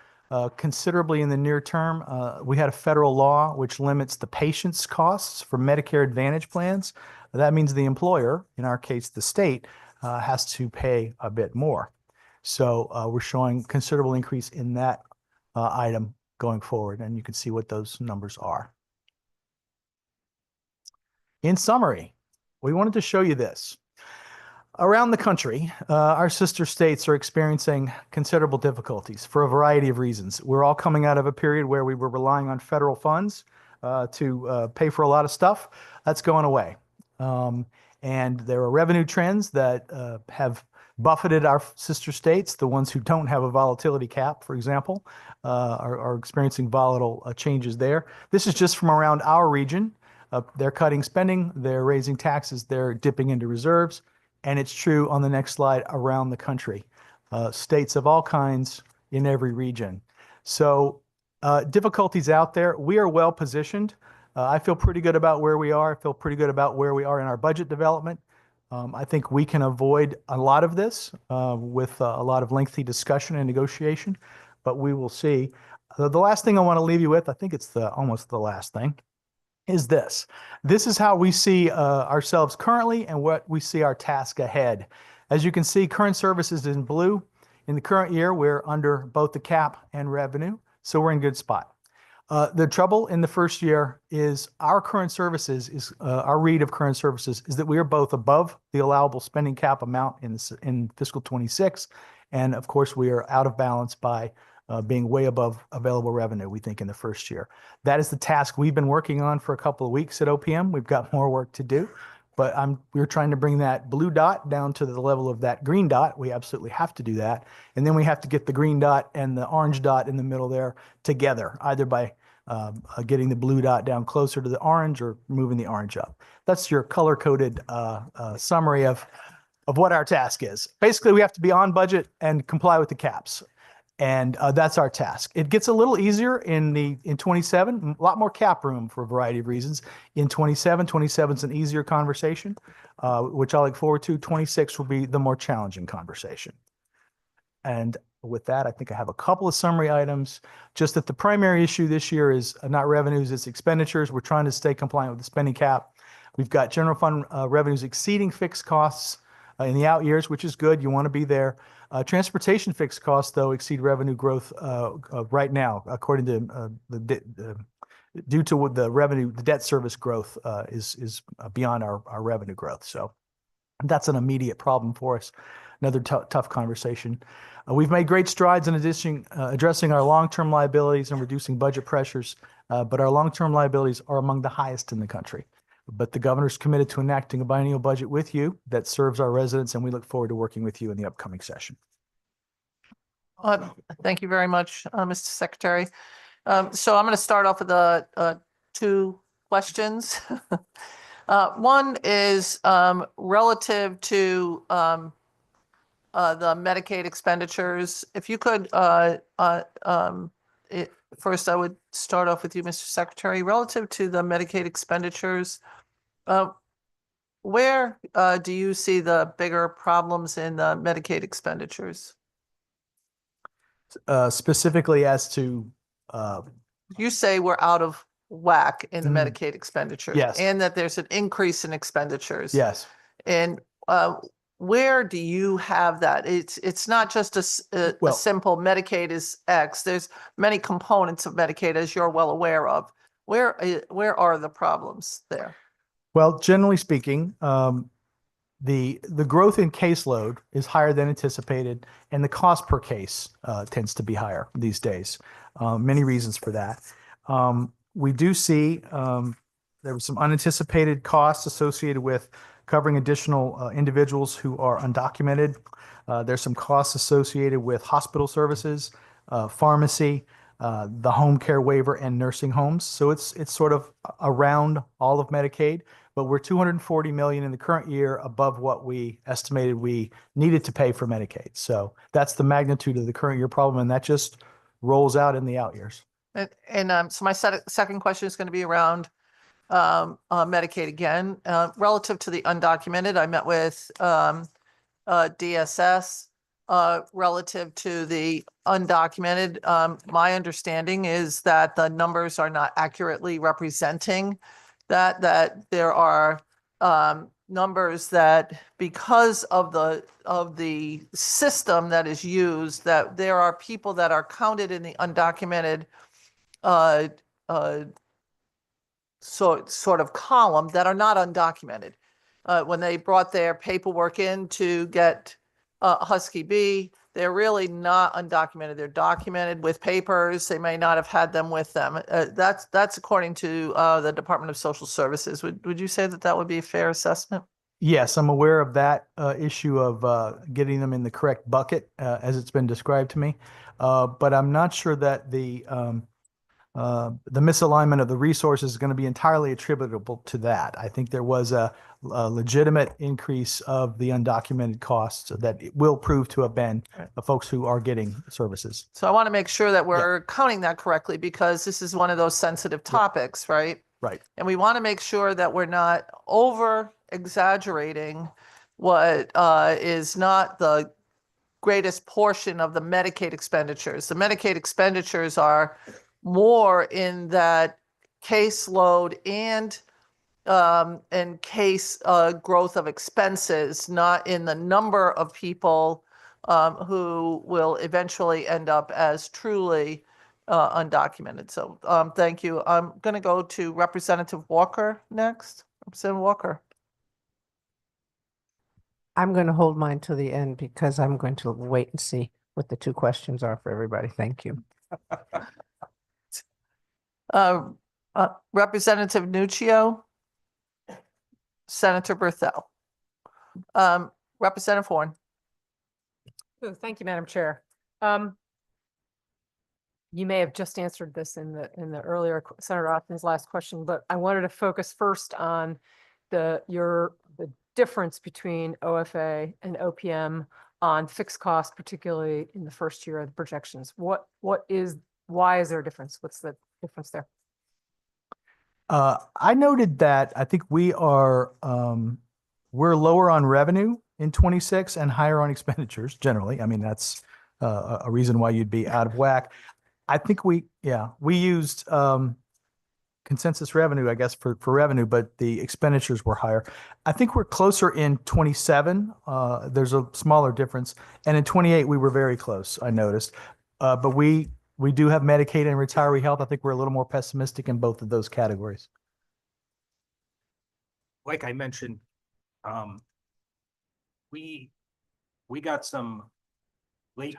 considerably in the near term. We had a federal law which limits the patient's costs for Medicare Advantage plans. That means the employer, in our case the state, has to pay a bit more. So we're showing considerable increase in that item going forward, and you can see what those numbers are. In summary, we wanted to show you this. Around the country, our sister states are experiencing considerable difficulties for a variety of reasons. We're all coming out of a period where we were relying on federal funds to pay for a lot of stuff. That's going away. And there are revenue trends that have buffeted our sister states. The ones who don't have a volatility cap, for example, are experiencing volatile changes there. This is just from around our region. They're cutting spending, they're raising taxes, they're dipping into reserves. And it's true on the next slide around the country. States of all kinds in every region. So difficulties out there. We are well positioned. I feel pretty good about where we are. I feel pretty good about where we are in our budget development. I think we can avoid a lot of this with a lot of lengthy discussion and negotiation, but we will see. The last thing I want to leave you with, I think it's almost the last thing, is this. This is how we see ourselves currently and what we see our task ahead. As you can see, current services in blue. In the current year, we're under both the cap and revenue, so we're in good spot. The trouble in the first year is our current services our read of current services is that we are both above the allowable spending cap amount in fiscal 26, and of course we are out of balance by being way above available revenue, we think, in the first year. That is the task we've been working on for a couple of weeks at OPM. We've got more work to do, but we're trying to bring that blue dot down to the level of that green dot. We absolutely have to do that. And then we have to get the green dot and the orange dot in the middle there together, either by getting the blue dot down closer to the orange or moving the orange up. That's your color-coded summary of what our task is. Basically, we have to be on budget and comply with the caps. And that's our task. It gets a little easier in 27, a lot more cap room for a variety of reasons. In 27 is an easier conversation, which I look forward to. 26 will be the more challenging conversation. And with that, I think I have a couple of summary items. Just that the primary issue this year is not revenues, it's expenditures. We're trying to stay compliant with the spending cap. We've got general fund revenues exceeding fixed costs in the out years, which is good. You want to be there. Transportation fixed costs, though, exceed revenue growth right now, according to due to the revenue, the debt service growth is beyond our revenue growth. So that's an immediate problem for us. Another tough conversation. We've made great strides in addition addressing our long-term liabilities and reducing budget pressures, but our long-term liabilities are among the highest in the country. But the governor's committed to enacting a biennial budget with you that serves our residents, and we look forward to working with you in the upcoming session. Thank you very much, Mr. Secretary. So I'm going to start off with two questions. One is relative to the Medicaid expenditures. If you could, first I would start off with you, Mr. Secretary, relative to the Medicaid expenditures. Where do you see the bigger problems in the Medicaid expenditures? Specifically as to You say we're out of whack in the Medicaid expenditures. Yes. And that there's an increase in expenditures. yes. And where do you have that? It's not just a Well- simple Medicaid is X. There's many components of Medicaid, as you're well aware of. Where are the problems there? Well, generally speaking, the growth in caseload is higher than anticipated, and the cost per case tends to be higher these days. Many reasons for that. We do see there was some unanticipated costs associated with covering additional individuals who are undocumented. There's some costs associated with hospital services, pharmacy, the home care waiver, and nursing homes. So it's sort of around all of Medicaid, but we're $240 million in the current year above what we estimated we needed to pay for Medicaid. So that's the magnitude of the current year problem, and that just rolls out in the out years. And so my second question is going to be around Medicaid again. Relative to the undocumented, I met with DSS. Relative to the undocumented, my understanding is that the numbers are not accurately representing that there are numbers that, because of the system that is used, that there are people that are counted in the undocumented sort of column that are not undocumented. When they brought their paperwork in to get Husky B, they're really not undocumented. They're documented with papers. They may not have had them with them. That's according to the Department of Social Services. Would you say that that would be a fair assessment? Yes, I'm aware of that issue of getting them in the correct bucket as it's been described to me. But I'm not sure that the misalignment of the resources is going to be entirely attributable to that. I think there was a legitimate increase of the undocumented costs that it will prove to have been the folks who are getting services. So I want to make sure that we're counting that correctly because this is one of those sensitive topics, right? Right. And we want to make sure that we're not over exaggerating what is not the greatest portion of the Medicaid expenditures. The Medicaid expenditures are more in that caseload and case growth of expenses, not in the number of people who will eventually end up as truly undocumented. So thank you. I'm going to go to Representative Walker next. Representative Walker. I'm going to hold mine till the end because I'm going to wait and see what the two questions are for everybody. Thank you. Representative Nuccio, Senator Berthel. Representative Horn. Oh, thank you, Madam Chair. You may have just answered this in the earlier Senator Austin's last question, but I wanted to focus first on the difference between OFA and OPM on fixed costs, particularly in the first year of the projections. Why is there a difference? What's the difference there? I noted that I think we're lower on revenue in 26 and higher on expenditures generally. I mean, that's a reason why you'd be out of whack. I think we used consensus revenue, I guess, for revenue, but the expenditures were higher. I think we're closer in 27. There's a smaller difference. And in 28, we were very close, I noticed. But we do have Medicaid and retiree health. I think we're a little more pessimistic in both of those categories. Like I mentioned, we got some late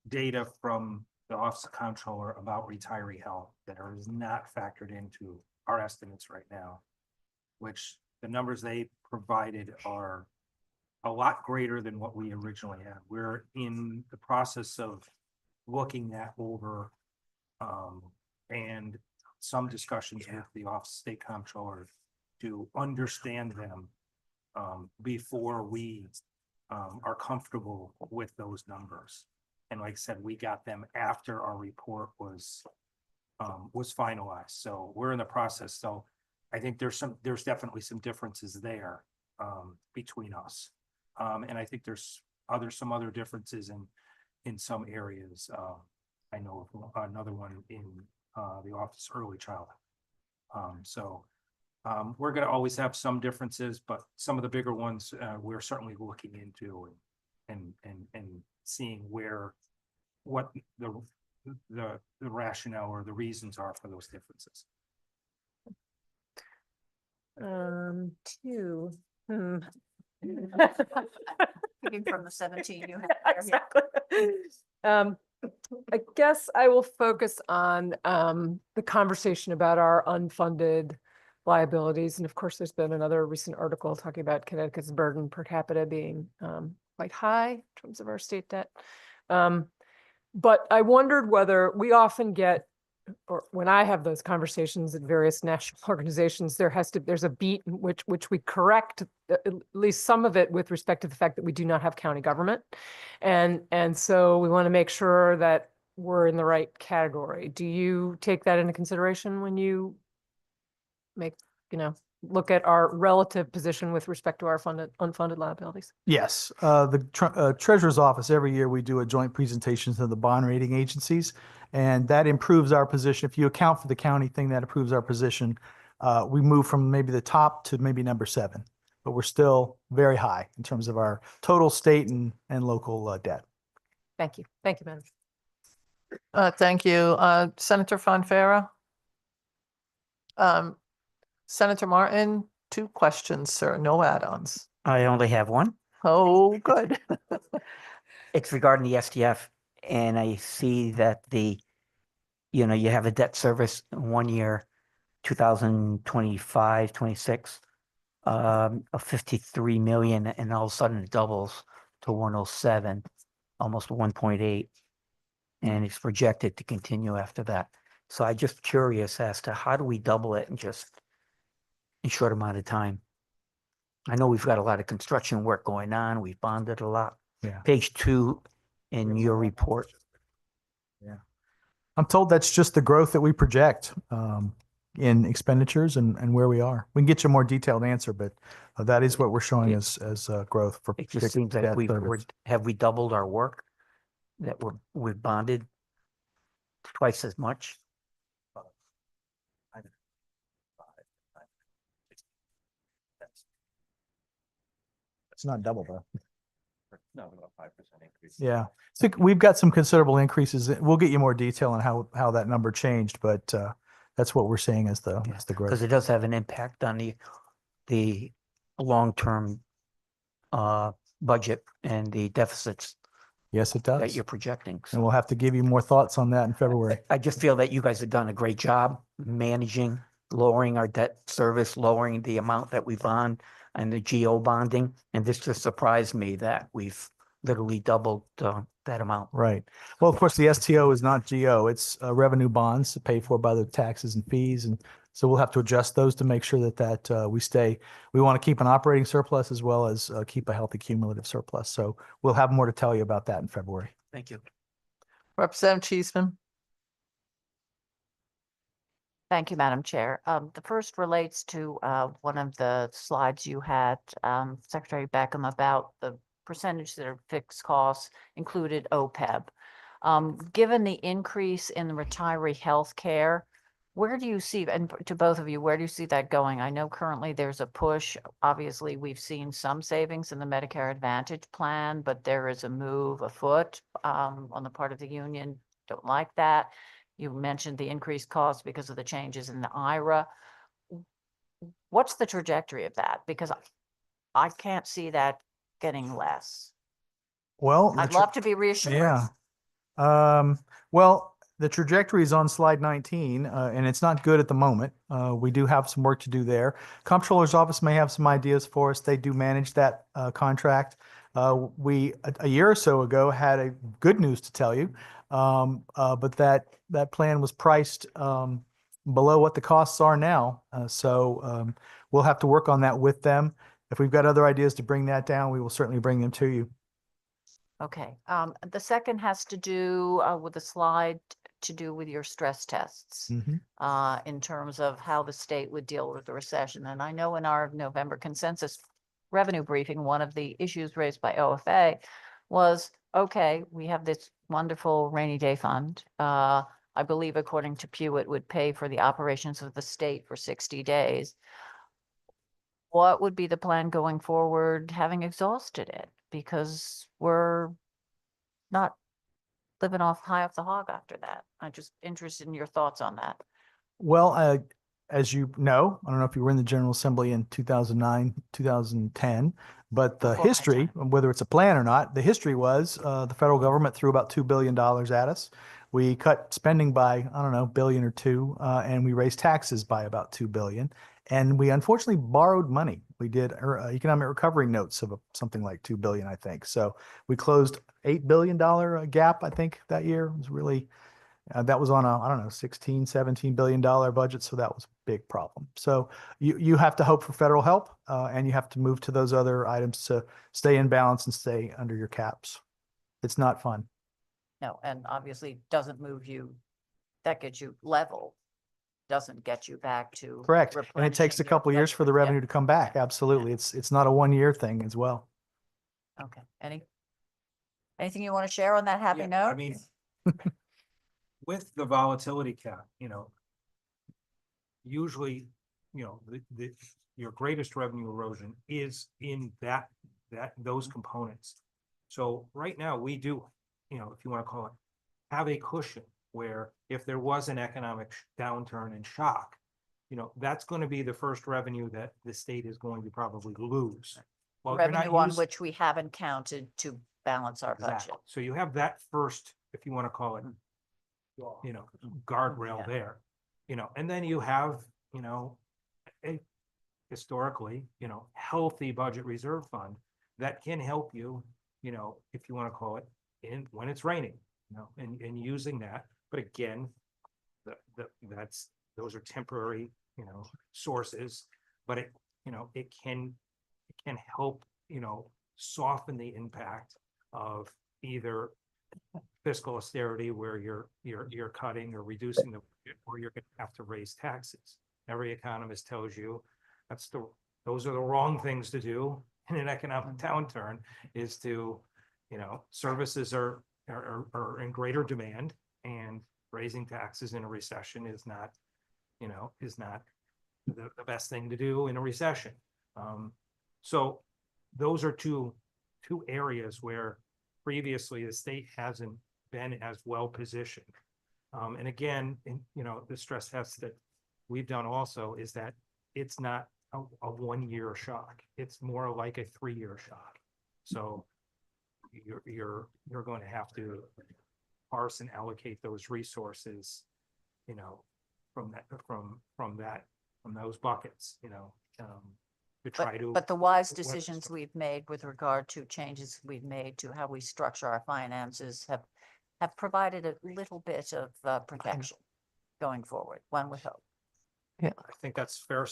data from the Office of Comptroller about retiree health that is not factored into our estimates right now, which the numbers they provided are a lot greater than what we originally had. We're in the process of looking that over and some discussions with the Office of State Comptroller to understand them before we are comfortable with those numbers. And like I said, we got them after our report was finalized. So we're in the process. So I think there's definitely some differences there between us. And I think there's some other differences in some areas. I know of another one in the Office of Early Childhood. We're going to always have some differences, but some of the bigger ones we're certainly looking into and seeing what the rationale or the reasons are for those differences. Picking from the 17 you have there, Exactly. I guess I will focus on the conversation about our unfunded liabilities. And of course, there's been another recent article talking about Connecticut's burden per capita being quite high in terms of our state debt. But I wondered whether we often get, or when I have those conversations at various national organizations, there's a beat in which we correct at least some of it with respect to the fact that we do not have county government. And so we want to make sure that we're in the right category. Do you take that into consideration when you look at our relative position with respect to our unfunded liabilities? Yes, the Treasurer's Office, every year we do a joint presentation to the bond rating agencies, and that improves our position. If you account for the county thing, that improves our position. We move from maybe the top to maybe number 7, but we're still very high in terms of our total state and local debt. Thank you. Thank you, Madam. Thank you. Senator Fonfara. Senator Martin, 2 questions, sir. No add-ons. I only have one. Oh, good. It's regarding the STF, and I see that you have a debt service in 1 year, 2025, 26, of 53 million, and all of a sudden it doubles to 107, almost 1.8. And it's projected to continue after that. So I'm just curious as to how do we double it in short amount of time? I know we've got a lot of construction work going on. We've bonded a lot. Yeah. Page 2 in your report. I'm told that's just the growth that we project in expenditures and where we are. We can get you a more detailed answer, but that is what we're showing as growth for. It just seems like debt service. have we doubled our work that we've bonded twice as much? It's not double though. No, about 5% increase. Yeah. So we've got some considerable increases. We'll get you more detail on how that number changed, but that's what we're seeing as the growth. Because it does have an impact on the long-term budget and the deficits Yes, it that does. you're projecting. And So we'll have to give you more thoughts on that in February. I just feel that you guys have done a great job managing, lowering our debt service, lowering the amount that we bond and the GO bonding. And this just surprised me that we've literally doubled that amount. Right. Well, of course, the STO is not GO. It's revenue bonds paid for by the taxes and fees. And so we'll have to adjust those to make sure that we want to keep an operating surplus as well as keep a healthy cumulative surplus. So we'll have more to tell you about that in February. Thank you. Representative Cheeseman. Thank you, Madam Chair. The first relates to one of the slides you had, Secretary Beckham, about the percentage that are fixed costs included OPEB. Given the increase in the retiree health care, where do you see, and to both of you, where do you see that going? I know currently there's a push. Obviously, we've seen some savings in the Medicare Advantage plan, but there is a move afoot on the part of the union. Don't like that. You mentioned the increased costs because of the changes in the IRA. What's the trajectory of that? Because I can't see that getting less. Well, I'd love to be reassured. Yeah. Well, the trajectory is on slide 19, and it's not good at the moment. We do have some work to do there. Comptroller's office may have some ideas for us. They do manage that contract. We a year or so ago had a good news to tell you, but that plan was priced below what the costs are now. So we'll have to work on that with them. If we've got other ideas to bring that down, we will certainly bring them to you. Okay. The second has to do with the slide to do with your stress tests in terms of how the state would deal with the recession. And I know in our November consensus revenue briefing, one of the issues raised by OFA was, okay, we have this wonderful rainy day fund. I believe according to Pew, it would pay for the operations of the state for 60 days. What would be the plan going forward, having exhausted it? Because we're not living high off the hog after that. I'm just interested in your thoughts on that. Well, as you know, I don't know if you were in the General Assembly in 2009, 2010, but the Before my history, whether it's a plan or not, the history was the federal government threw about $2 billion at us. We cut spending by, I don't know, billion or two, and we raised taxes by about 2 billion. And we unfortunately borrowed money. We did economic recovery notes of something like 2 billion, I think. So we closed $8 billion gap, I think, that year. It was really, that was on a, I don't know, $16, $17 billion budget. So that was a big problem. So you have to hope for federal help, and you have to move to those other items to stay in balance and stay under your caps. It's not fun. No, and obviously doesn't move you, that gets you level, doesn't get you back to. Correct. And it takes a replenishing your couple of years for the budget. revenue to come back. Absolutely. It's not a 1 year thing as well. Yeah. Okay. Anything you want to share on that happy Yeah, note? I mean, with the volatility cap, usually, your greatest revenue erosion is in those components. So right now we do, if you want to call it, have a cushion where if there was an economic downturn and shock, that's going to be the first revenue that the state is going to probably lose. Well, you're not Revenue on used- which we haven't counted to balance our budget. Exactly. So you have that first, if you want to call it, you know, guardrail Yeah. there, you know, and then you have, you know, a historically, you know, healthy budget reserve fund that can help you, you know, if you want to call it, in when it's raining, you know, and using that. But again, those are temporary, you know, sources, but it, you know, it can help, you know, soften the impact of either fiscal austerity where you're cutting or reducing the budget, or you're gonna have to raise taxes. Every economist tells you those are the wrong things to do in an economic downturn, is to, you know, services are in greater demand, and raising taxes in a recession is not, you know, the best thing to do in a recession. So those are two areas where previously the state hasn't been as well positioned. And again, you know, the stress test that we've done also is that it's not a 1 year shock. It's more like a 3-year shock. So you're going to have to parse and allocate those resources, you know, from those buckets, you know, to try to. But the wise decisions we've made with regard to changes we've made to how we structure our finances have provided a little bit of protection going forward, one would hope. I think that's fair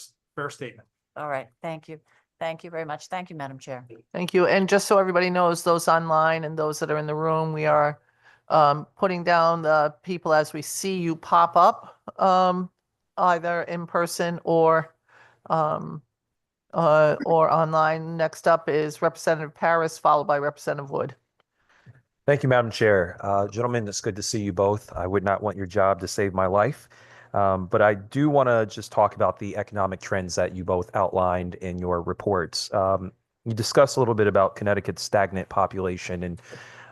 statement. All right, thank you. Thank you very much. Thank you, Madam Chair. Thank you. And just so everybody knows, those online and those that are in the room, we are putting down the people as we see you pop up, either in person or online. Next up is Representative Paris, followed by Representative Wood. Thank you, Madam Chair. Gentlemen, it's good to see you both. I would not want your job to save my life. But I do want to just talk about the economic trends that you both outlined in your reports. You discussed a little bit about Connecticut's stagnant population. And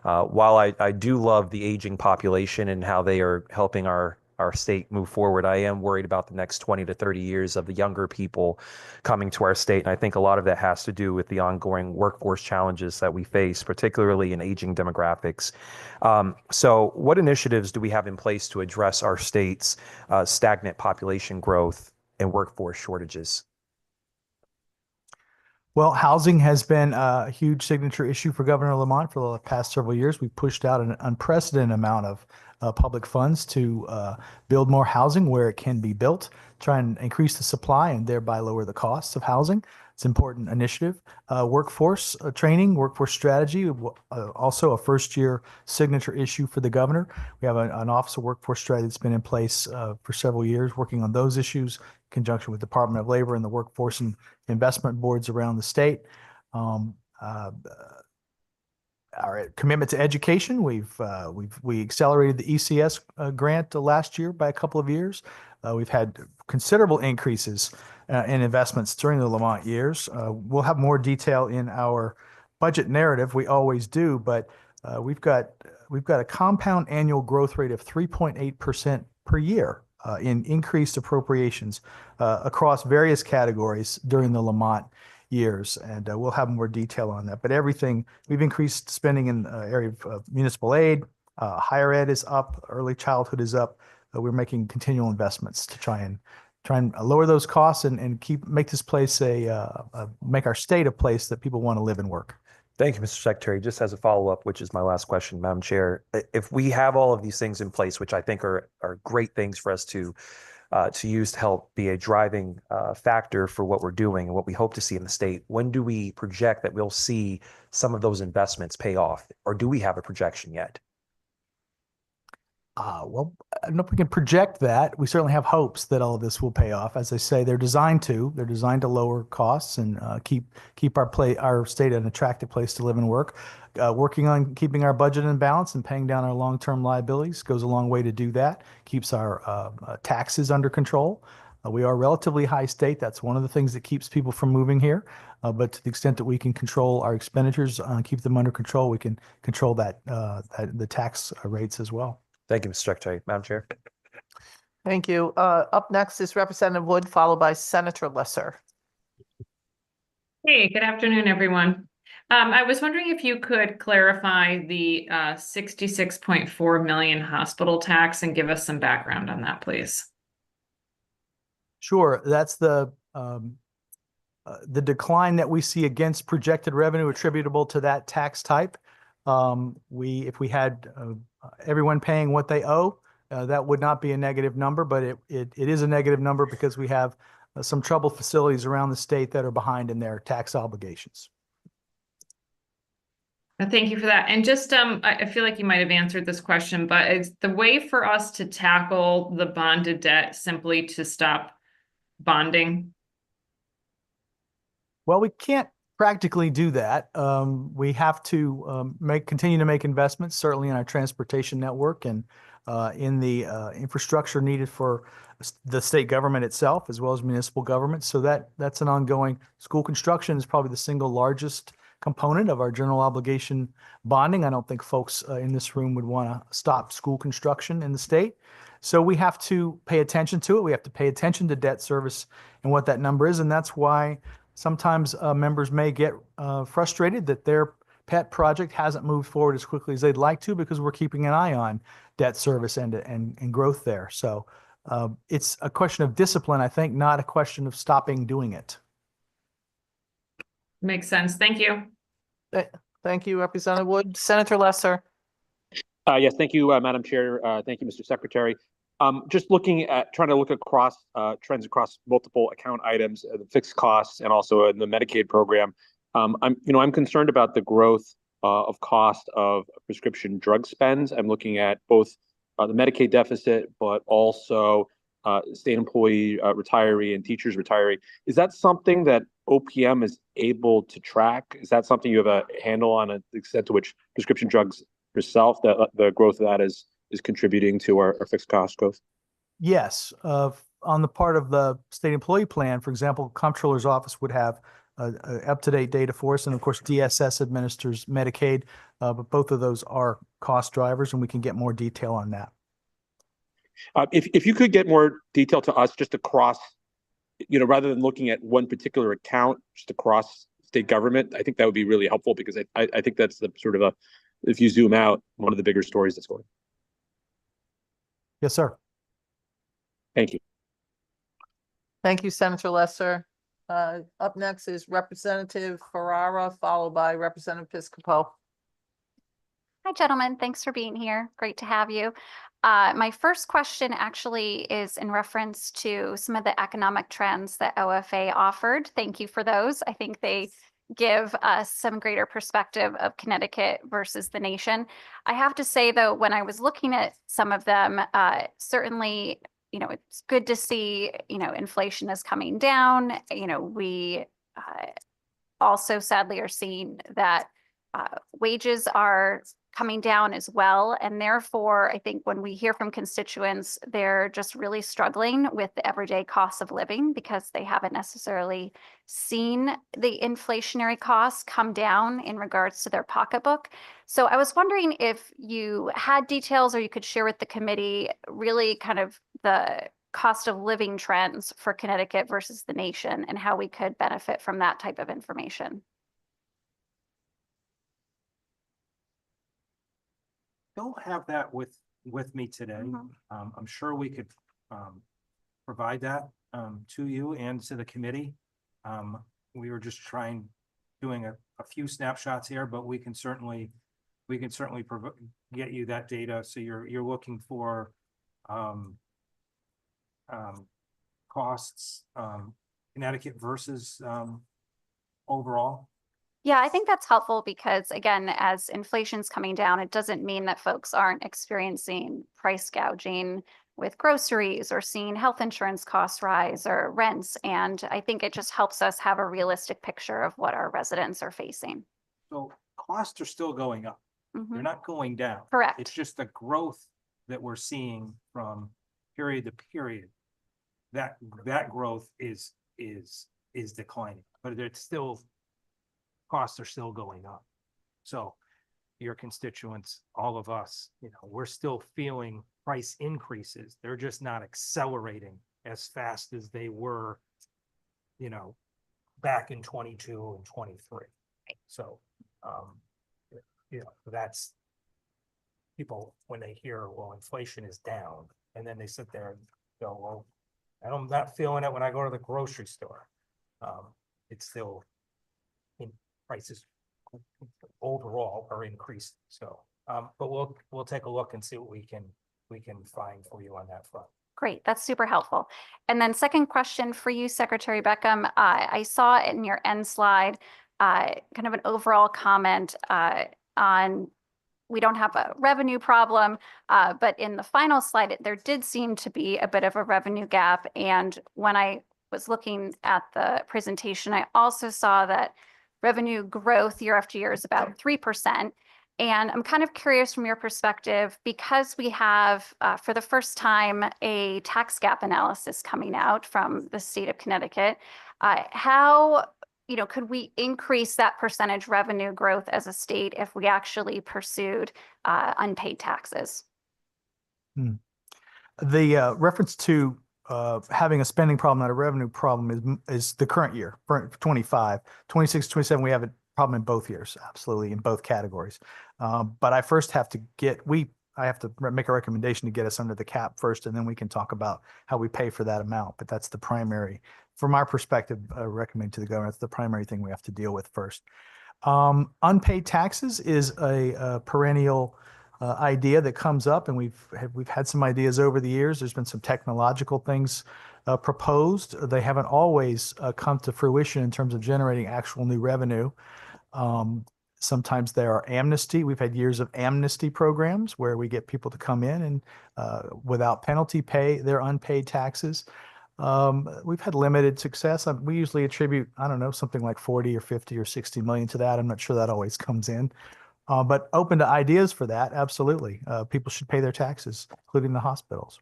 while I do love the aging population and how they are helping our state move forward, I am worried about the next 20 to 30 years of the younger people coming to our state. And I think a lot of that has to do with the ongoing workforce challenges that we face, particularly in aging demographics. So what initiatives do we have in place to address our state's stagnant population growth and workforce shortages? Well, housing has been a huge signature issue for Governor Lamont for the past several years. We've pushed out an unprecedented amount of public funds to build more housing where it can be built, try and increase the supply and thereby lower the costs of housing. It's an important initiative. Workforce training, workforce strategy, also a first-year signature issue for the governor. We have an Office of Workforce Strategy that's been in place for several years, working on those issues in conjunction with Department of Labor and the workforce and investment boards around the state. Our commitment to education, we accelerated the ECS grant last year by a couple of years. We've had considerable increases in investments during the Lamont years. We'll have more detail in our budget narrative. We always do, but we've got a compound annual growth rate of 3.8% per year in increased appropriations across various categories during the Lamont years, and we'll have more detail on that. But everything, we've increased spending in the area of municipal aid, higher ed is up, early childhood is up. We're making continual investments to try and lower those costs and make this place make our state a place that people want to live and work. Thank you, Mr. Secretary. Just as a follow-up, which is my last question, Madam Chair, if we have all of these things in place, which I think are great things for us to use to help be a driving factor for what we're doing and what we hope to see in the state, when do we project that we'll see some of those investments pay off, or do we have a projection yet? Well, I don't know if we can project that. We certainly have hopes that all of this will pay off. As I say, they're designed to lower costs and keep our state an attractive place to live and work. Working on keeping our budget in balance and paying down our long-term liabilities goes a long way to do that. Keeps our taxes under control. We are a relatively high state. That's one of the things that keeps people from moving here. But to the extent that we can control our expenditures, keep them under control, we can control the tax rates as well. Thank you, Mr. Secretary. Madam Chair. Thank you. Up next is Representative Wood, followed by Senator Lesser. Hey, good afternoon, everyone. I was wondering if you could clarify the 66.4 million hospital tax and give us some background on that, please. Sure, that's the decline that we see against projected revenue attributable to that tax type. If we had everyone paying what they owe, that would not be a negative number, but it is a negative number because we have some troubled facilities around the state that are behind in their tax obligations. Thank you for that. And just, I feel like you might have answered this question, but is the way for us to tackle the bonded debt simply to stop bonding? Well, we can't practically do that. We have to continue to make investments, certainly in our transportation network and in the infrastructure needed for the state government itself, as well as municipal government. So that's an ongoing. School construction is probably the single largest component of our general obligation bonding. I don't think folks in this room would want to stop school construction in the state. So we have to pay attention to it. We have to pay attention to debt service and what that number is. And that's why sometimes members may get frustrated that their pet project hasn't moved forward as quickly as they'd like to, because we're keeping an eye on debt service and growth there. So it's a question of discipline, I think, not a question of stopping doing it. Makes sense. Thank you. Thank you, Representative Wood. Senator Lesser. Yes, thank you, Madam Chair. Thank you, Mr. Secretary. Just trying to look across trends across multiple account items, the fixed costs, and also in the Medicaid program. I'm concerned about the growth of cost of prescription drug spends. I'm looking at both the Medicaid deficit, but also state employee retiree and teachers retiree. Is that something that OPM is able to track? Is that something you have a handle on, the extent to which prescription drugs yourself, that the growth of that is contributing to our fixed cost growth? Yes. On the part of the state employee plan, for example, Comptroller's office would have up-to-date data for us. And of course, DSS administers Medicaid, but both of those are cost drivers, and we can get more detail on that. If you could get more detail to us just across, rather than looking at one particular account, just across state government, I think that would be really helpful, because I think that's the sort of if you zoom out, one of the bigger stories that's going. Yes, sir. Thank you. Thank you, Senator Lesser. Up next is Representative Ferrara, followed by Representative Piscopo. Hi, gentlemen. Thanks for being here. Great to have you. My first question actually is in reference to some of the economic trends that OFA offered. Thank you for those. I think they give us some greater perspective of Connecticut versus the nation. I have to say, though, when I was looking at some of them, certainly, it's good to see, inflation is coming down. We also sadly are seeing that wages are coming down as well. And therefore, I think when we hear from constituents, they're just really struggling with the everyday costs of living because they haven't necessarily seen the inflationary costs come down in regards to their pocketbook. So I was wondering if you had details, or you could share with the committee really kind of the cost of living trends for Connecticut versus the nation, and how we could benefit from that type of information. Don't have that with me today. I'm sure we could provide that to you and to the committee. We were just doing a few snapshots here, but we can certainly get you that data. So you're looking for costs, Connecticut versus overall. Yeah, I think that's helpful because, again, as inflation's coming down, it doesn't mean that folks aren't experiencing price gouging with groceries or seeing health insurance costs rise or rents. And I think it just helps us have a realistic picture of what our residents are facing. So costs are still going up. They're not going down. Correct. It's just the growth that we're seeing from period to period. That growth is declining, but it's still, costs are still going up. So your constituents, all of us, we're still feeling price increases. They're just not accelerating as fast as they were, back in 22 and 23. So That's people, when they hear, well, inflation is down, and then they sit there and go, well, I'm not feeling it when I go to the grocery store. It's still in prices overall are increased. So, but we'll take a look and see what we can find for you on that front. Great, that's super helpful. And then second question for you, Secretary Beckham. I saw in your end slide, kind of an overall comment on we don't have a revenue problem, but in the final slide, there did seem to be a bit of a revenue gap. And when I was looking at the presentation, I also saw that revenue growth year after year is about 3%. And I'm kind of curious from your perspective, because we have, for the first time, a tax gap analysis coming out from the state of Connecticut, how could we increase that percentage revenue growth as a state if we actually pursued unpaid taxes? The reference to having a spending problem, not a revenue problem, is the current year, for 25, 26, 27. We have a problem in both years, absolutely, in both categories. But I first have to I have to make a recommendation to get us under the cap first, and then we can talk about how we pay for that amount. But that's the primary, from our perspective, recommend to the governor. That's the primary thing we have to deal with first. Unpaid taxes is a perennial idea that comes up, and we've had some ideas over the years. There's been some technological things proposed. They haven't always come to fruition in terms of generating actual new revenue. Sometimes there are amnesty. We've had years of amnesty programs where we get people to come in and without penalty pay their unpaid taxes. We've had limited success. We usually attribute, I don't know, something like 40 or 50 or 60 million to that. I'm not sure that always comes in. But open to ideas for that, absolutely. People should pay their taxes, including the hospitals.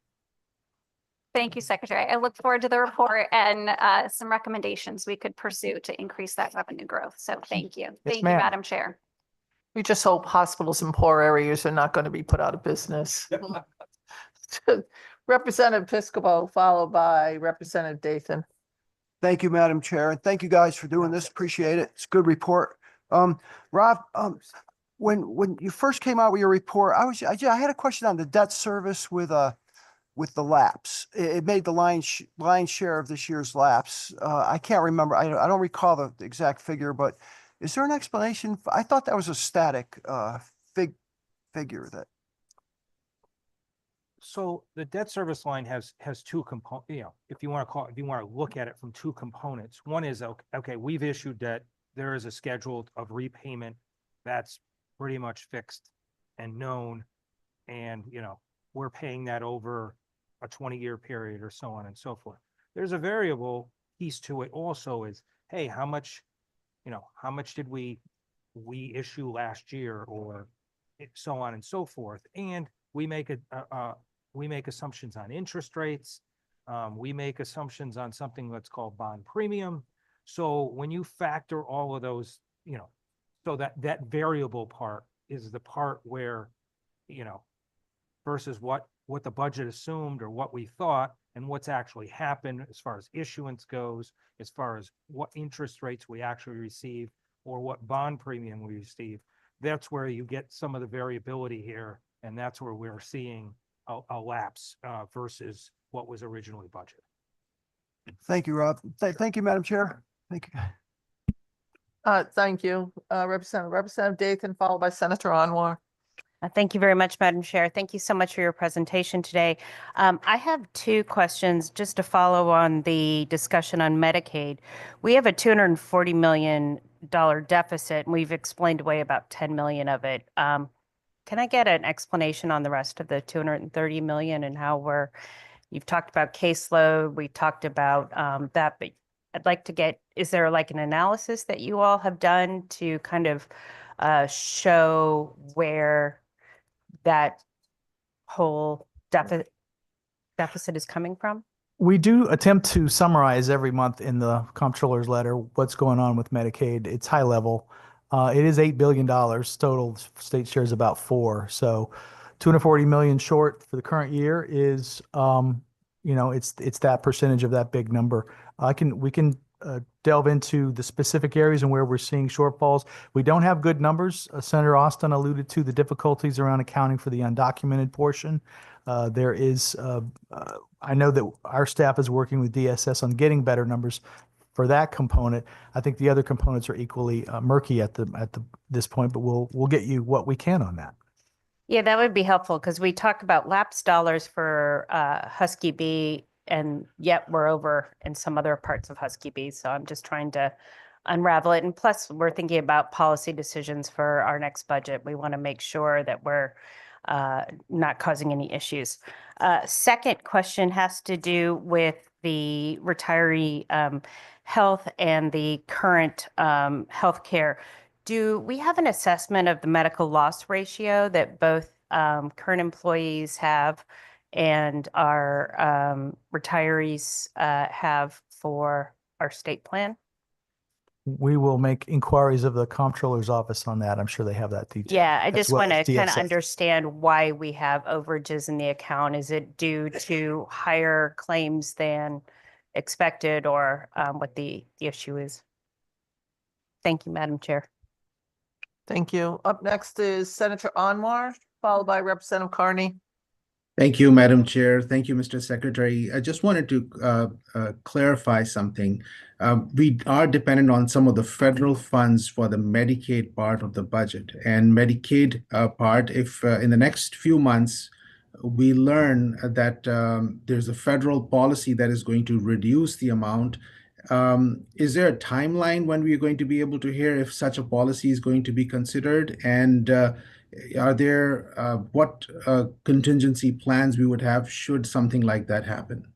Thank you, Secretary. I look forward to the report and some recommendations we could pursue to increase that revenue growth. So thank you. Thank you, ma'am. Madam Chair. We just hope hospitals in poor areas are not going to be put out of business. Representative Fiscal, followed by Representative Dathan. Thank you, Madam Chair, and thank you guys for doing this. Appreciate it. It's a good report. Rob, when you first came out with your report, I had a question on the debt service with the lapse. It made the lion's share of this year's lapse. I can't remember. I don't recall the exact figure, but is there an explanation? I thought that was a static figure that. So the debt service line has two components, if you want to look at it from two components. One is, okay, we've issued debt. There is a schedule of repayment that's pretty much fixed and known. And, we're paying that over a 20-year period or so on and so forth. There's a variable piece to it also is, hey, how much did we issue last year, or so on and so forth. And we make assumptions on interest rates. We make assumptions on something that's called bond premium. So when you factor all of those, so that variable part is the part where, versus what the budget assumed or what we thought and what's actually happened as far as issuance goes, as far as what interest rates we actually receive or what bond premium we receive. That's where you get some of the variability here. And that's where we're seeing a lapse versus what was originally budgeted. Thank you, Rob. Thank you, Madam Chair. Thank you. Thank you, Representative Dathan, followed by Senator Anwar. Thank you very much, Madam Chair. Thank you so much for your presentation today. I have two questions just to follow on the discussion on Medicaid. We have a $240 million deficit, and we've explained away about 10 million of it. Can I get an explanation on the rest of the 230 million and how you've talked about caseload, we talked about that, but I'd like to get, is there like an analysis that you all have done to kind of show where that whole deficit is coming from? We do attempt to summarize every month in the comptroller's letter what's going on with Medicaid. It's high level. It is $8 billion total. State share is about $4 billion. So 240 million short for the current year is, it's that percentage of that big number. We can delve into the specific areas and where we're seeing shortfalls. We don't have good numbers. Senator Austin alluded to the difficulties around accounting for the undocumented portion. There is, I know that our staff is working with DSS on getting better numbers for that component. I think the other components are equally murky at this point, but we'll get you what we can on that. Yeah, that would be helpful because we talk about lapsed dollars for Husky Bee, and yet we're over in some other parts of Husky Bee. So I'm just trying to unravel it. And plus, we're thinking about policy decisions for our next budget. We want to make sure that we're not causing any issues. Second question has to do with the retiree health and the current health care. Do we have an assessment of the medical loss ratio that both current employees have and our retirees have for our state plan? We will make inquiries of the comptroller's office on that. I'm sure they have that detail. Yeah, I as just well want to as kind of DSS. understand why we have overages in the account. Is it due to higher claims than expected, or what the issue is? Thank you, Madam Chair. Thank you. Up next is Senator Anwar, followed by Representative Carney. Thank you, Madam Chair. Thank you, Mr. Secretary. I just wanted to clarify something. We are dependent on some of the federal funds for the Medicaid part of the budget. And Medicaid part, if in the next few months, we learn that there's a federal policy that is going to reduce the amount, is there a timeline when we're going to be able to hear if such a policy is going to be considered? And are there what contingency plans we would have should something like that happen?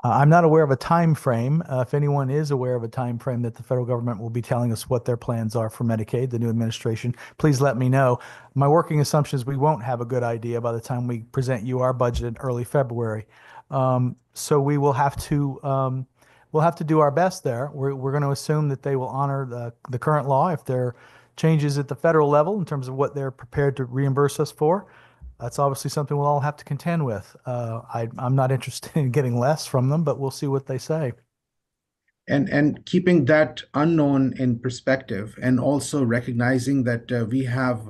I'm not aware of a time frame. If anyone is aware of a time frame that the federal government will be telling us what their plans are for Medicaid, the new administration, please let me know. My working assumption is we won't have a good idea by the time we present you our budget in early February. So we will have to we'll have to do our best there. We're going to assume that they will honor the current law. If there are changes at the federal level in terms of what they're prepared to reimburse us for, that's obviously something we'll all have to contend with. I'm not interested in getting less from them, but we'll see what they say. And keeping that unknown in perspective, and also recognizing that we have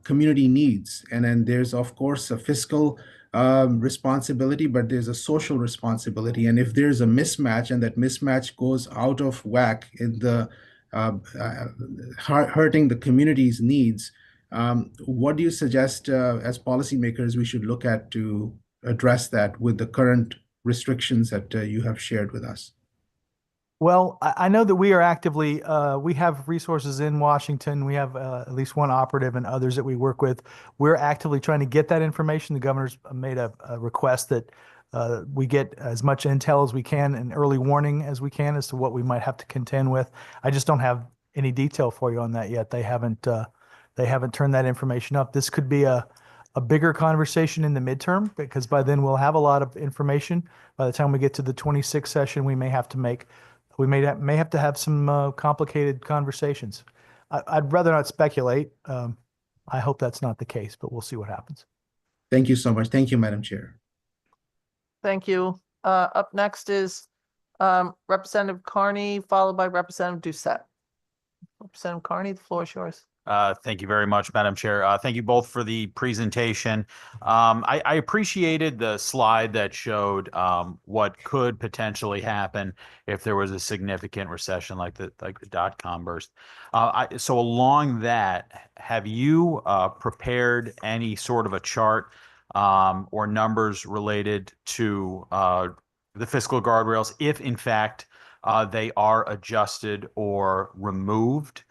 community needs, and then there's of course a fiscal responsibility, but there's a social responsibility. And if there's a mismatch, and that mismatch goes out of whack in the hurting the community's needs, what do you suggest as policymakers we should look at to address that with the current restrictions that you have shared with us? Well, I know that we are actively, we have resources in Washington. We have at least one operative and others that we work with. We're actively trying to get that information. The governor's made a request that we get as much intel as we can and early warning as we can as to what we might have to contend with. I just don't have any detail for you on that yet. They haven't turned that information up. This could be a bigger conversation in the midterm, because by then we'll have a lot of information. By the time we get to the 26th session, we may have to have some complicated conversations. I'd rather not speculate. I hope that's not the case, but we'll see what happens. Thank you so much. Thank you, Madam Chair. Thank you. Up next is Representative Carney, followed by Representative Doucette. Representative Carney, the floor is yours. Thank you very much, Madam Chair. Thank you both for the presentation. I appreciated the slide that showed what could potentially happen if there was a significant recession like the dot-com burst. So along that, have you prepared any sort of a chart or numbers related to the fiscal guardrails, if in fact they are adjusted or removed?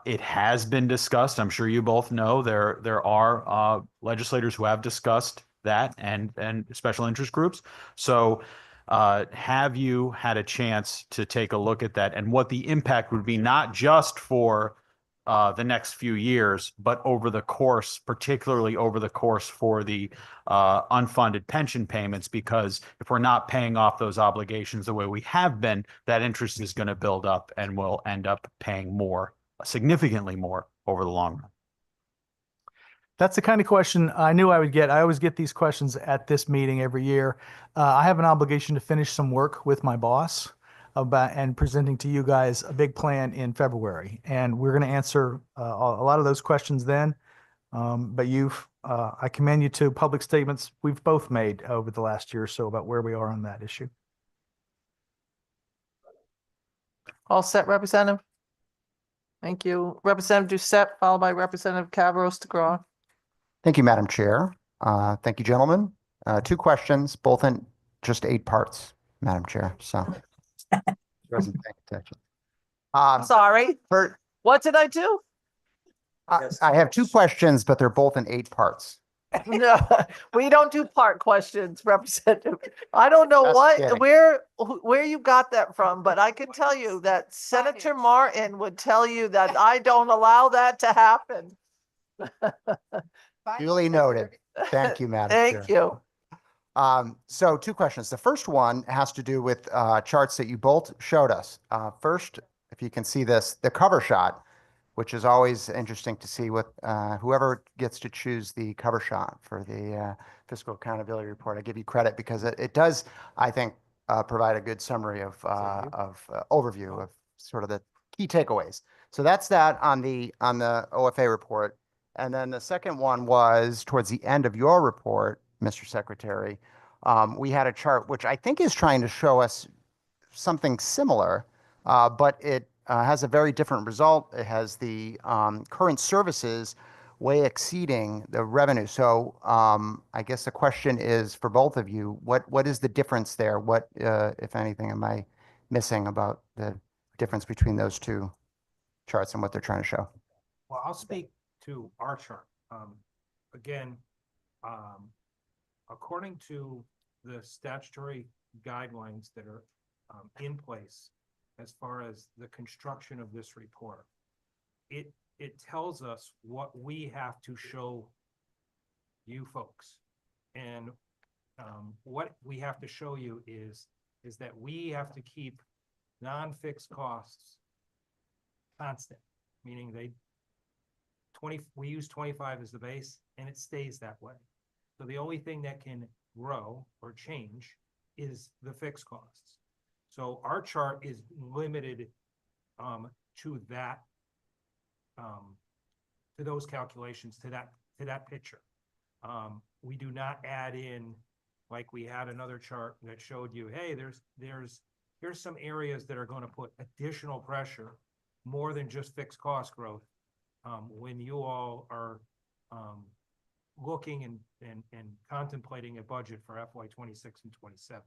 It has been discussed. I'm sure you both know there are legislators who have discussed that and special interest groups. So have you had a chance to take a look at that and what the impact would be, not just for the next few years, but over the course, particularly over the course for the unfunded pension payments? Because if we're not paying off those obligations the way we have been, that interest is going to build up and we'll end up paying more, significantly more over the long run. That's the kind of question I knew I would get. I always get these questions at this meeting every year. I have an obligation to finish some work with my boss. about and presenting to you guys a big plan in February. And we're going to answer a lot of those questions then. But I commend you to public statements we've both made over the last year or so about where we are on that issue. All set, Representative? Thank you. Representative Doucette, followed by Representative Cavaros DeGraw. Thank you, Madam Chair. Thank you, gentlemen. Two questions, both in just 8 parts, Madam Chair. So wasn't paying attention. Sorry, For, what did I do? I have 2 questions, but they're both in 8 parts. No, we don't do part questions, Representative. I don't know Just kidding. where you got that from, but I can tell you that Senator Martin would tell you that I don't allow that to happen. Duly noted. Thank you, Madam Chair. Thank you. So 2 questions. The first one has to do with charts that you both showed us. First, if you can see this, the cover shot, which is always interesting to see what whoever gets to choose the cover shot for the fiscal accountability report. I give you credit because it does, I think, provide a good summary of overview of sort of the key takeaways. So that's that on the OFA report. And then the second one was towards the end of your report, Mr. Secretary. We had a chart which I think is trying to show us something similar, but it has a very different result. It has the current services way exceeding the revenue. So I guess the question is for both of you, what is the difference there? What, if anything, am I missing about the difference between those 2 charts and what they're trying to show? Well, I'll speak to our chart. Again, according to the statutory guidelines that are in place as far as the construction of this report, it tells us what we have to show you folks. And what we have to show you is that we have to keep non-fixed costs constant, meaning we use 25 as the base and it stays that way. So the only thing that can grow or change is the fixed costs. So our chart is limited to that, to those calculations, to that picture. We do not add in, like we had another chart that showed you, hey, here's some areas that are going to put additional pressure, more than just fixed cost growth, when you all are looking and contemplating a budget for FY26 and 27.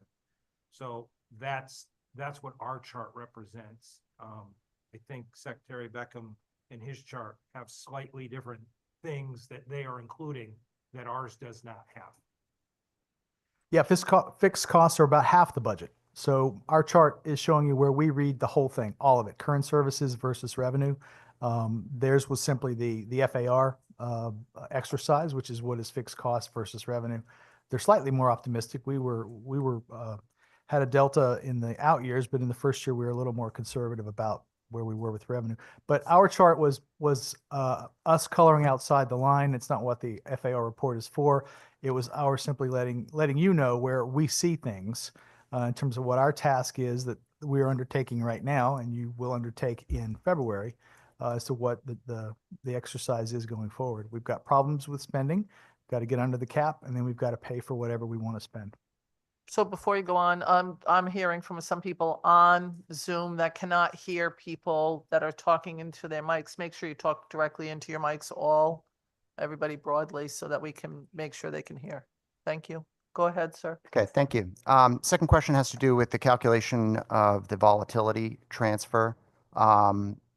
So that's what our chart represents. I think Secretary Beckham and his chart have slightly different things that they are including that ours does not have. Yeah, fixed costs are about half the budget. So our chart is showing you where we read the whole thing, all of it, current services versus revenue. Theirs was simply the FAR exercise, which is what is fixed cost versus revenue. They're slightly more optimistic. We had a delta in the out years, but in the first year we were a little more conservative about where we were with revenue. But our chart was us coloring outside the line. It's not what the FAR report is for. It was our simply letting you know where we see things in terms of what our task is that we are undertaking right now, and you will undertake in February, as to what the exercise is going forward. We've got problems with spending, got to get under the cap, and then we've got to pay for whatever we want to spend. So before you go on, I'm hearing from some people on Zoom that cannot hear people that are talking into their mics. Make sure you talk directly into your mics, everybody broadly, so that we can make sure they can hear. Thank you. Go ahead, sir. Okay, thank you. Second question has to do with the calculation of the volatility transfer.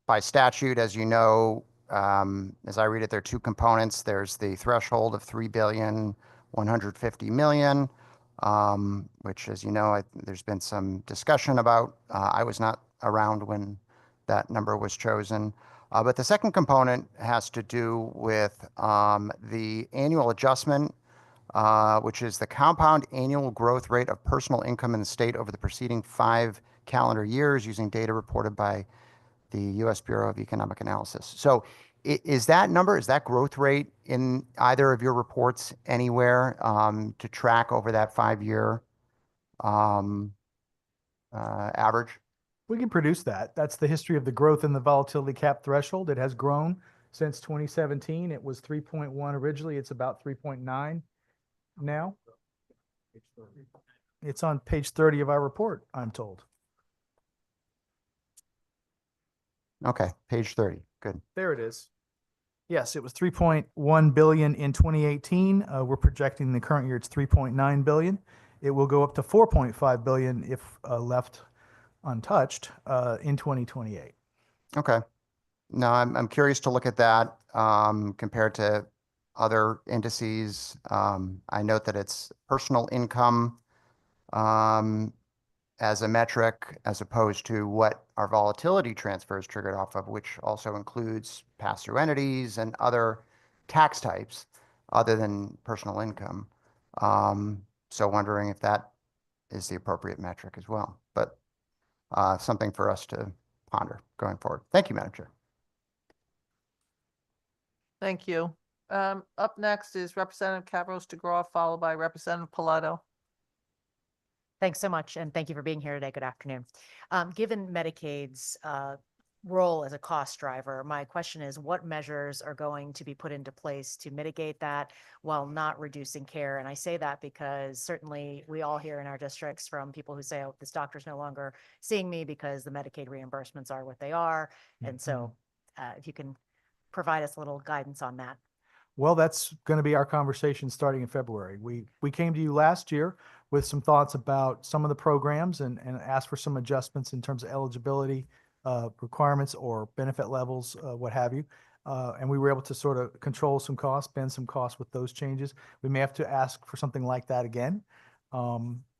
By statute, as you know, as I read it, there are 2 components. There's the threshold of $3,150,000,000, which, as you know, there's been some discussion about. I was not around when that number was chosen. But the second component has to do with the annual adjustment, which is the compound annual growth rate of personal income in the state over the preceding 5 calendar years using data reported by the U.S. Bureau of Economic Analysis. So is that growth rate in either of your reports anywhere to track over that 5-year average? We can produce that. That's the history of the growth in the volatility cap threshold. It has grown since 2017. It was 3.1 originally. It's about 3.9 now. It's on page 30 of our report, I'm told. Okay, page 30. Good. There it is. Yes, it was 3.1 billion in 2018. We're projecting the current year it's 3.9 billion. It will go up to 4.5 billion if left untouched in 2028. Okay. No, I'm curious to look at that compared to other indices. I note that it's personal income as a metric as opposed to what our volatility transfer is triggered off of, which also includes pass-through entities and other tax types other than personal income. So wondering if that is the appropriate metric as well, but something for us to ponder going forward. Thank you, Madam Chair. Thank you. Up next is Representative Kavros DeGraw, followed by Representative Palato. Thanks so much, and thank you for being here today. Good afternoon. Given Medicaid's role as a cost driver, my question is, what measures are going to be put into place to mitigate that while not reducing care? And I say that because certainly we all hear in our districts from people who say, oh, this doctor's no longer seeing me because the Medicaid reimbursements are what they are. And so if you can provide us a little guidance on that. Well, that's going to be our conversation starting in February. We came to you last year with some thoughts about some of the programs and asked for some adjustments in terms of eligibility requirements or benefit levels, what have you. And we were able to sort of control some costs, bend some costs with those changes. We may have to ask for something like that again.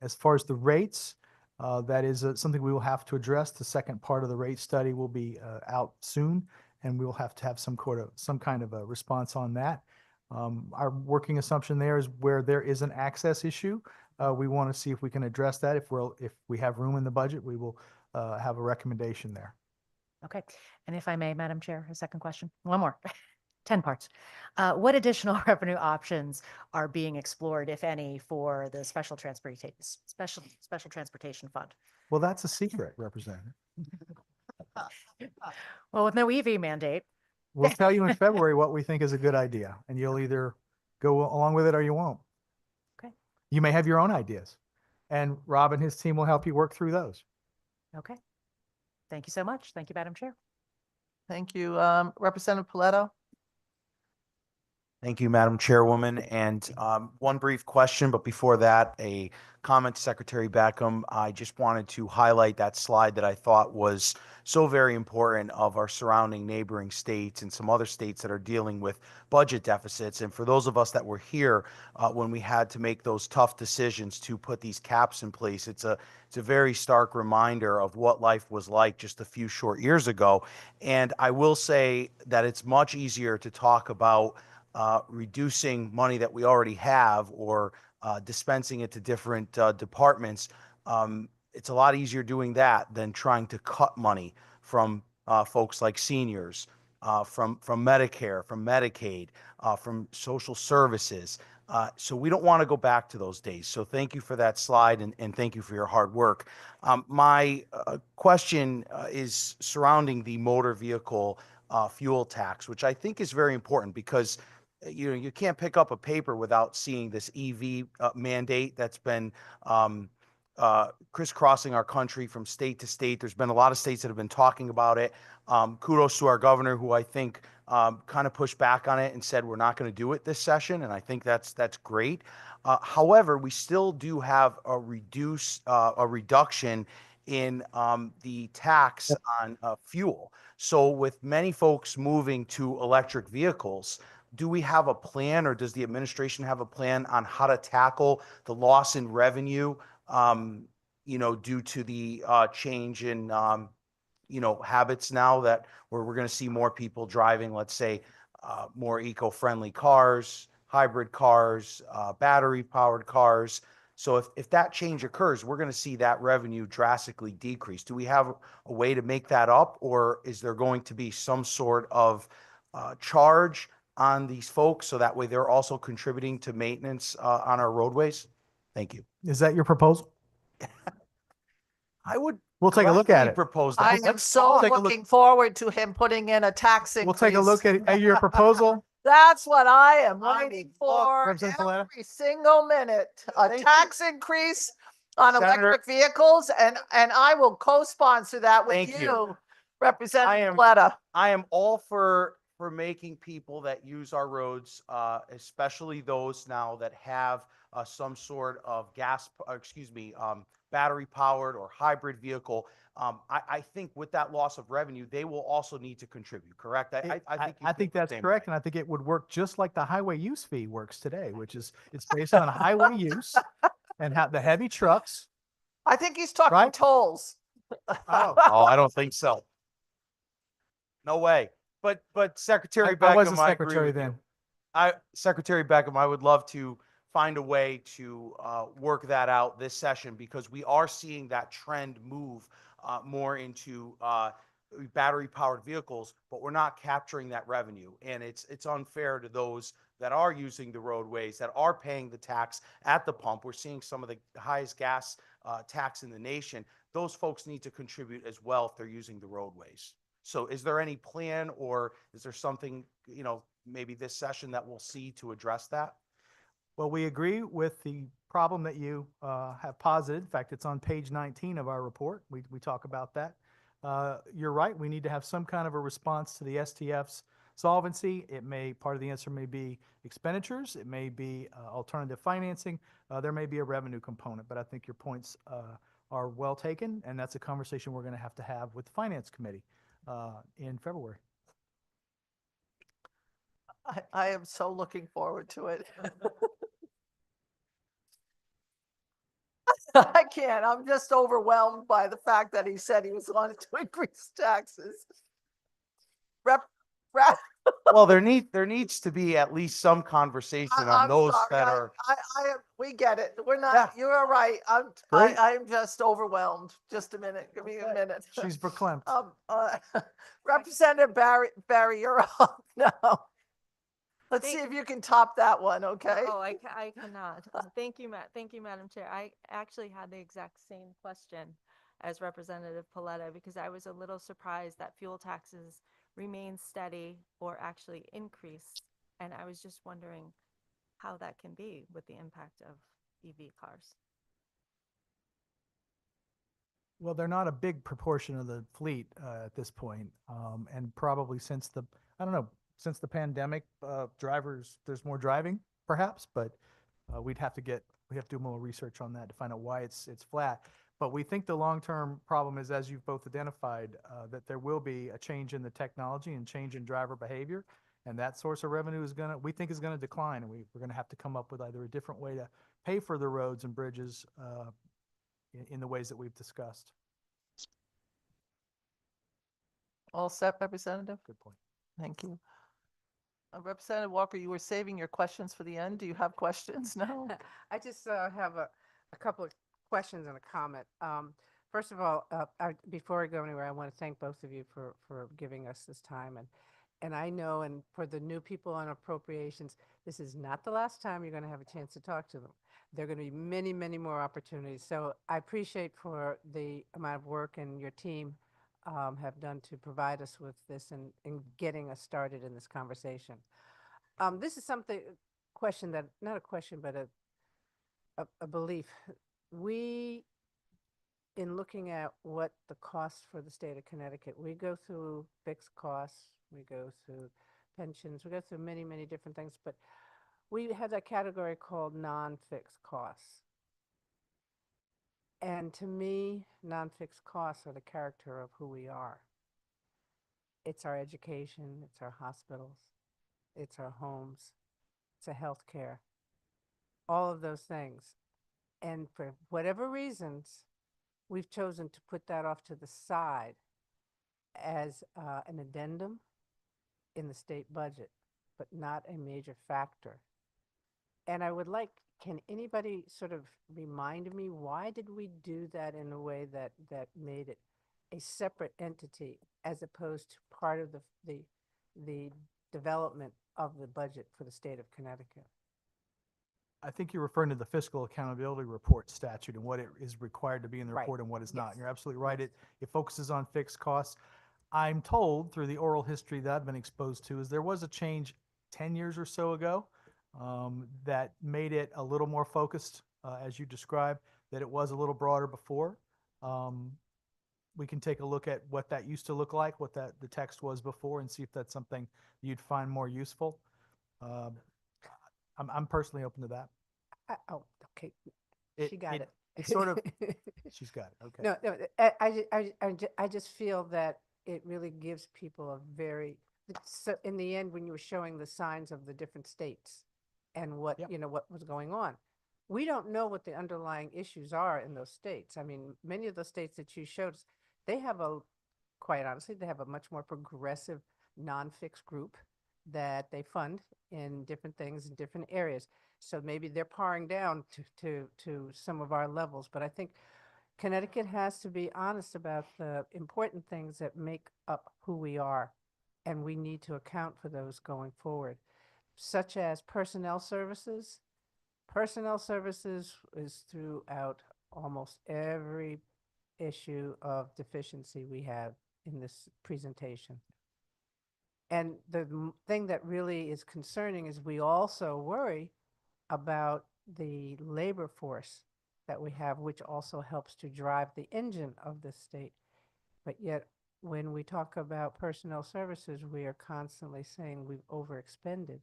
As far as the rates, that is something we will have to address. The second part of the rate study will be out soon, and we will have to have some kind of a response on that. Our working assumption there is where there is an access issue. We want to see if we can address that. If we have room in the budget, we will have a recommendation there. Okay. And if I may, Madam Chair, a second question, one more, 10 parts. What additional revenue options are being explored, if any, for the special transportation fund? Well, that's a secret, Representative. Well, with no EV mandate. We'll tell you in February what we think is a good idea, and you'll either go along with it or you won't. Okay. You may have your own ideas, and Rob and his team will help you work through those. Okay. Thank you so much. Thank you, Madam Chair. Thank you. Representative Palato. Thank you, Madam Chairwoman. And one brief question, but before that, a comment to Secretary Beckham. I just wanted to highlight that slide that I thought was so very important of our surrounding neighboring states and some other states that are dealing with budget deficits. And for those of us that were here when we had to make those tough decisions to put these caps in place, it's a very stark reminder of what life was like just a few short years ago. And I will say that it's much easier to talk about reducing money that we already have or dispensing it to different departments. It's a lot easier doing that than trying to cut money from folks like seniors, from Medicare, from Medicaid, from social services. So we don't want to go back to those days. So thank you for that slide and thank you for your hard work. My question is surrounding the motor vehicle fuel tax, which I think is very important because you can't pick up a paper without seeing this EV mandate that's been crisscrossing our country from state to state. There's been a lot of states that have been talking about it. Kudos to our governor, who I think kind of pushed back on it and said we're not going to do it this session, and I think that's great. However, we still do have a reduction in the tax on fuel. So with many folks moving to electric vehicles, do we have a plan, or does the administration have a plan on how to tackle the loss in revenue, due to the change in, habits now that where we're going to see more people driving, let's say, more eco-friendly cars, hybrid cars, battery-powered cars. So if that change occurs, we're going to see that revenue drastically decrease. Do we have a way to make that up, or is there going to be some sort of charge on these folks so that way they're also contributing to maintenance on our roadways? Thank you. Is that your proposal? I would We'll take a look at it. Proposed I that. am so take a look. looking forward to him putting in a tax increase. We'll take a look at your proposal. That's what I am waiting for Representative Paletta. every single minute. A Thank you. tax increase on Senator- electric vehicles, and I will co-sponsor that with Thank you. you, Representative am- Paletta. I am all for making people that use our roads, especially those now that have some sort of battery powered or hybrid vehicle. I think with that loss of revenue, they will also need to contribute. Correct? I think you I feel think the that's same correct, way. and I think it would work just like the highway use fee works today, which is it's based on highway use and the heavy trucks. I think he's talking Right? tolls. Oh, I don't think so. No way. But Secretary I was Beckham, a I agree secretary with then. you. Secretary Beckham, I would love to find a way to work that out this session because we are seeing that trend move more into battery powered vehicles, but we're not capturing that revenue. And it's unfair to those that are using the roadways, that are paying the tax at the pump. We're seeing some of the highest gas tax in the nation. Those folks need to contribute as well if they're using the roadways. So is there any plan or is there something, maybe this session that we'll see to address that? Well, we agree with the problem that you have posited. In fact, it's on page 19 of our report. We talk about that. You're right. We need to have some kind of a response to the STF's solvency. Part of the answer may be expenditures. It may be alternative financing. There may be a revenue component, but I think your points are well taken, and that's a conversation we're going to have with the Finance Committee in February. I am so looking forward to it. I can't. I'm just overwhelmed by the fact that he said he was going to increase taxes. Rep, Well, there needs to be at least some conversation on I'm those sorry. that are. We get it. We're not, Yeah. you're right. Great. I'm just overwhelmed. Just a minute. Give me a minute. She's verklempt. Representative Barry, you're up now. Let's see if you can top that one, okay? Oh, I cannot. Thank you, Madam Chair. I actually had the exact same question as Representative Paletta because I was a little surprised that fuel taxes remain steady or actually increase. And I was just wondering how that can be with the impact of EV cars. Well, they're not a big proportion of the fleet at this point. And probably since the pandemic, there's more driving perhaps, but we have to do more research on that to find out why it's flat. But we think the long-term problem is, as you've both identified, that there will be a change in the technology and change in driver behavior. And that source of revenue we think is going to decline. And we're going to have to come up with either a different way to pay for the roads and bridges in the ways that we've discussed. All set, Representative? Good point. Thank you. Representative Walker, you were saving your questions for the end. Do you have questions now? I just have a couple of questions and a comment. First of all, before I go anywhere, I want to thank both of you for giving us this time. And I know, and for the new people on appropriations, this is not the last time you're going to have a chance to talk to them. There are going to be many, many more opportunities. So I appreciate for the amount of work and your team have done to provide us with this and getting us started in this conversation. This is question that, not a question, but a belief. We, in looking at what the costs for the state of Connecticut, we go through fixed costs, we go through pensions, we go through many, many different things, but we have that category called non-fixed costs. And to me, non-fixed costs are the character of who we are. It's our education, it's our hospitals, it's our homes, it's a healthcare, all of those things. And for whatever reasons, we've chosen to put that off to the side as an addendum in the state budget, but not a major factor. And I would like, can anybody sort of remind me, why did we do that in a way that made it a separate entity as opposed to part of the development of the budget for the state of Connecticut? I think you're referring to the fiscal accountability report statute and what it is required to be in the Right. report and what is not. Yes. You're absolutely right. It focuses on fixed costs. I'm told through the oral history that I've been exposed to is there was a change 10 years or so ago that made it a little more focused, as you described, that it was a little broader before. We can take a look at what that used to look like, what the text was before, and see if that's something you'd find more useful. I'm personally open to that. Oh, okay. It- She got it- it. it's sort of- She's got it. Okay. No, no, I just feel that it really gives people a very, so in the end, when you were showing the signs of the different states and what, Yep. you know, what was going on, we don't know what the underlying issues are in those states. I mean, many of the states that you showed us, they have quite honestly, they have a much more progressive, non-fixed group that they fund in different things in different areas. So maybe they're paring down to some of our levels, but I think Connecticut has to be honest about the important things that make up who we are, and we need to account for those going forward, such as personnel services. Personnel services is throughout almost every issue of deficiency we have in this presentation. And the thing that really is concerning is we also worry about the labor force that we have, which also helps to drive the engine of the state. But yet, when we talk about personnel services, we are constantly saying we've overexpended.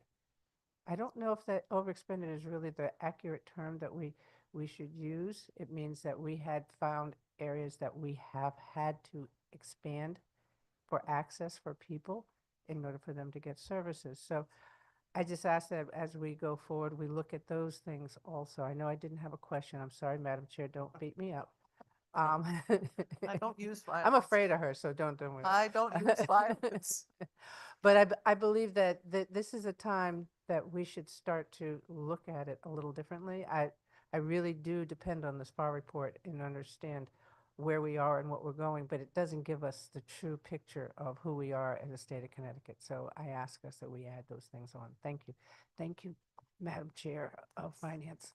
I don't know if that overexpended is really the accurate term that we should use. It means that we had found areas that we have had to expand for access for people in order for them to get services. So I just ask that as we go forward, we look at those things also. I know I didn't have a question. I'm sorry, Madam Chair, don't beat me up. I don't use violence. I'm afraid of her, so don't worry. I don't use violence. But I believe that this is a time that we should start to look at it a little differently. I really do depend on the SPAR report and understand where we are and what we're going, but it doesn't give us the true picture of who we are in the state of Connecticut. So I ask us that we add those things on. Thank you. Thank you, Madam Chair of Finance.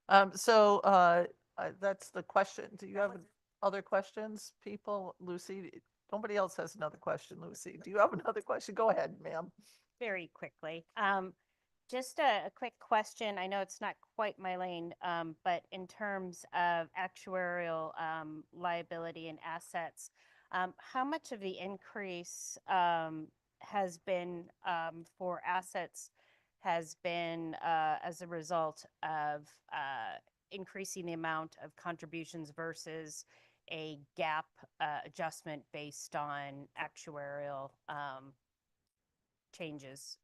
That's the question. Do you have other questions, people? Lucy, nobody else has another question. Lucy, do you have another question? Go ahead, ma'am. Very quickly. Just a quick question. I know it's not quite my lane, but in terms of actuarial liability and assets, how much of the increase has been for assets has been as a result of increasing the amount of contributions versus a gap adjustment based on actuarial changes?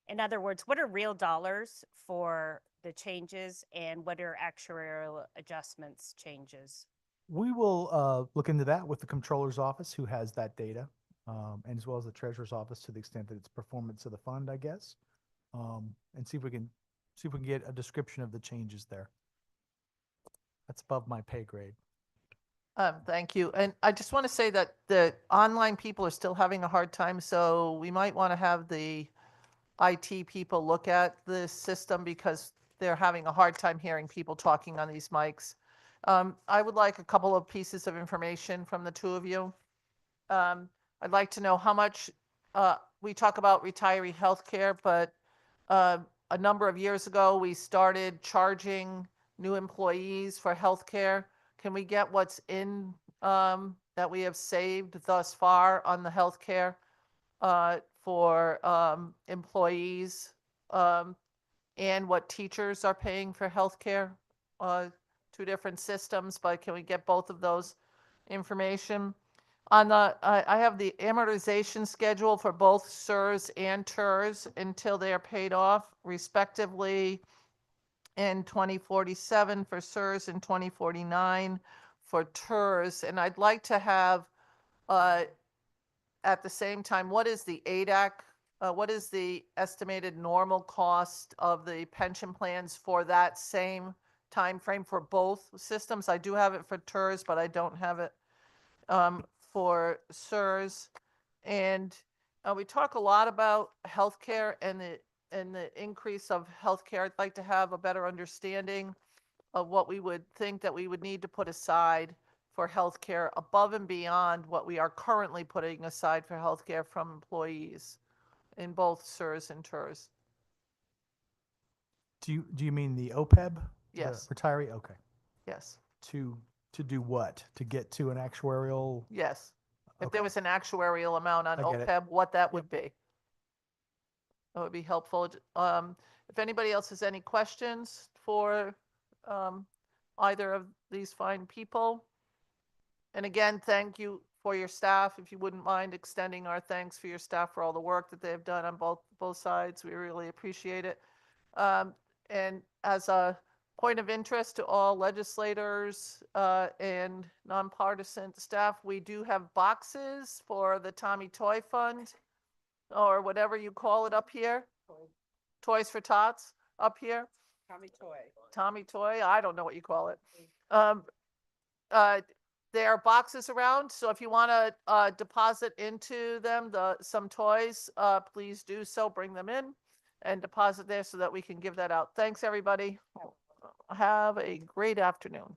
In other words, what are real dollars for the changes and what are actuarial adjustments changes? We will look into that with the controller's office who has that data, and as well as the treasurer's office to the extent that it's performance of the fund, I guess, and see if we can get a description of the changes there. That's above my pay grade. Thank you. And I just want to say that the online people are still having a hard time, so we might want to have the IT people look at the system because they're having a hard time hearing people talking on these mics. I would like a couple of pieces of information from the two of you. I'd like to know how much, we talk about retiree health care, but a number of years ago, we started charging new employees for health care. Can we get what's in that we have saved thus far on the health care for employees and what teachers are paying for health care? Two different systems, but can we get both of those information? On the, I have the amortization schedule for both SERS and TERS until they are paid off respectively in 2047 for SERS and 2049 for TERS. And I'd like to have, at the same time, what is the ADAC? What is the estimated normal cost of the pension plans for that same time frame for both systems? I do have it for TERS, but I don't have it for SERS. And We talk a lot about healthcare and the increase of healthcare. I'd like to have a better understanding of what we would think that we would need to put aside for healthcare above and beyond what we are currently putting aside for healthcare from employees in both SERS and TERS. Do you mean the OPEB? The Yes. retiree? Okay. Yes. To do what? To get to an actuarial? Yes. If Okay. there was an actuarial amount on I get it. OPEB, what that would be. That would be helpful. If anybody else has any questions for either of these fine people. And again, thank you for your staff. If you wouldn't mind extending our thanks for your staff for all the work that they've done on both sides. We really appreciate it. And as a point of interest to all legislators and nonpartisan staff, we do have boxes for the Tommy Toy Fund, or whatever you call it up here. Toys for Tots up here. Tommy Toy, I don't know what you call it. There are boxes around, so if you want to deposit into them some toys, please do so. Bring them in and deposit there so that we can give that out. Thanks, everybody. Have a great afternoon.